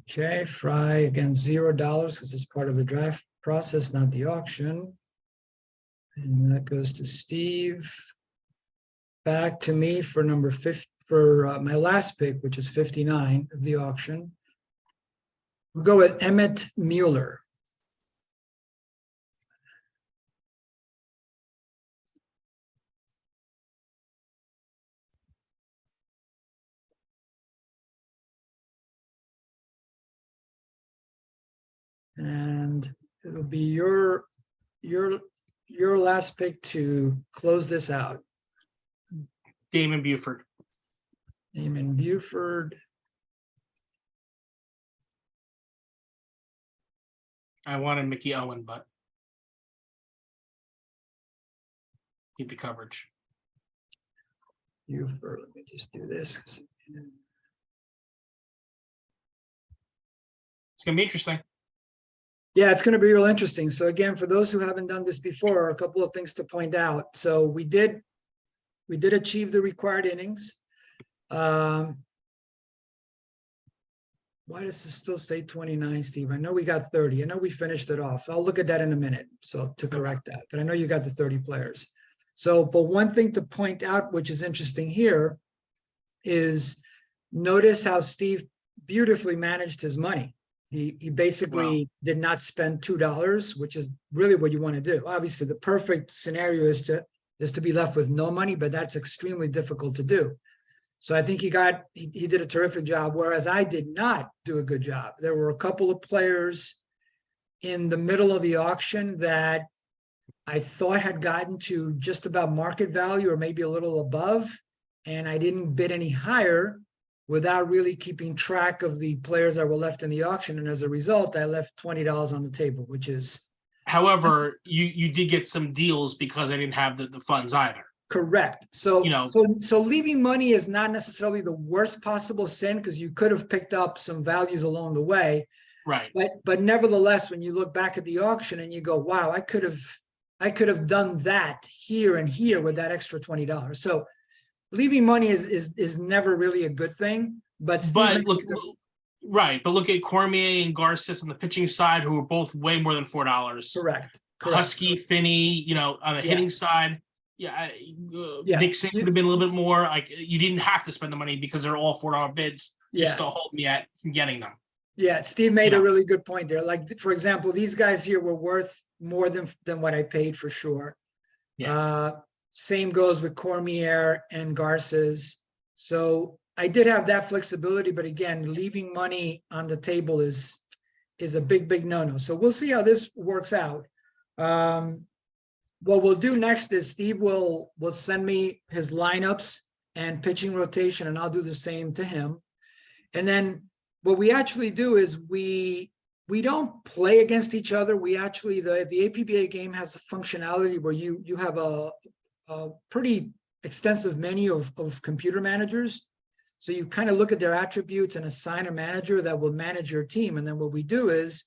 A: Okay, Fry again, $0 because it's part of the draft process, not the auction. And that goes to Steve. Back to me for number 50 for my last pick, which is 59 of the auction. We'll go with Emmett Mueller. And it'll be your last pick to close this out.
B: Damon Buford.
A: Damon Buford.
B: I wanted Mickey Owen, but keep the coverage.
A: Buford. Let me just do this.
B: It's gonna be interesting.
A: Yeah, it's going to be real interesting. So again, for those who haven't done this before, a couple of things to point out. So we did achieve the required innings. Why does this still say 29, Steve? I know we got 30. I know we finished it off. I'll look at that in a minute. So to correct that, but I know you got the 30 players. So, but one thing to point out, which is interesting here, is notice how Steve beautifully managed his money. He basically did not spend $2, which is really what you want to do. Obviously, the perfect scenario is to be left with no money, but that's extremely difficult to do. So I think he did a terrific job, whereas I did not do a good job. There were a couple of players in the middle of the auction that I thought had gotten to just about market value or maybe a little above, and I didn't bid any higher without really keeping track of the players that were left in the auction. And as a result, I left $20 on the table, which is.
B: However, you did get some deals because I didn't have the funds either.
A: Correct. So,
B: You know,
A: so leaving money is not necessarily the worst possible sin because you could have picked up some values along the way.
B: right.
A: But nevertheless, when you look back at the auction and you go, wow, I could have done that here and here with that extra $20. So leaving money is never really a good thing. But Steve
B: but look at Cormier and Garces on the pitching side, who were both way more than $4.
A: Correct.
B: Husky, Finney, on the hitting side. Nixon could have been a little bit more. Like, you didn't have to spend the money because they're all $4 bids just to hold me from getting them.
A: Yeah, Steve made a really good point there. Like, for example, these guys here were worth more than what I paid for sure.
B: Yeah.
A: Same goes with Cormier and Garces. So I did have that flexibility, but again, leaving money on the table is a big no-no. So we'll see how this works out. What we'll do next is Steve will send me his lineups and pitching rotation, and I'll do the same to him. And then what we actually do is we don't play against each other. We actually, the APBA game has a functionality where you have a pretty extensive menu of computer managers. So you kind of look at their attributes and assign a manager that will manage your team. And then what we do is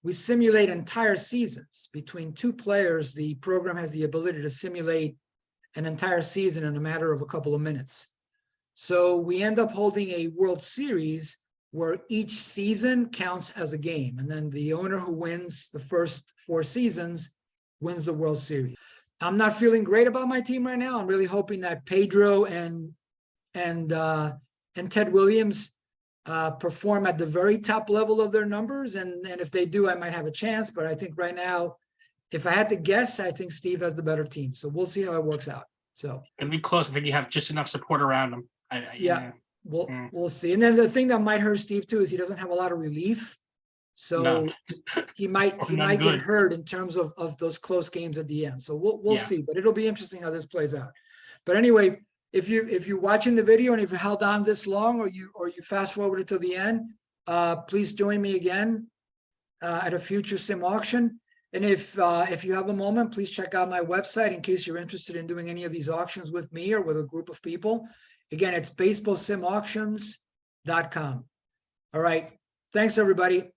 A: we simulate entire seasons between two players. The program has the ability to simulate an entire season in a matter of a couple of minutes. So we end up holding a World Series where each season counts as a game. And then the owner who wins the first 4 seasons wins the World Series. I'm not feeling great about my team right now. I'm really hoping that Pedro and Ted Williams perform at the very top level of their numbers. And if they do, I might have a chance. But I think right now, if I had to guess, I think Steve has the better team. So we'll see how it works out. So
B: it'll be close. I think you have just enough support around him.
A: We'll see. And then the thing that might hurt Steve too is he doesn't have a lot of relief. So he might get hurt in terms of those close games at the end. So we'll see. But it'll be interesting how this plays out. But anyway, if you're watching the video and if you held on this long or you fast forwarded to the end, please join me again at a future sim auction. And if you have a moment, please check out my website in case you're interested in doing any of these auctions with me or with a group of people. Again, it's baseballsimauctions.com. All right. Thanks, everybody.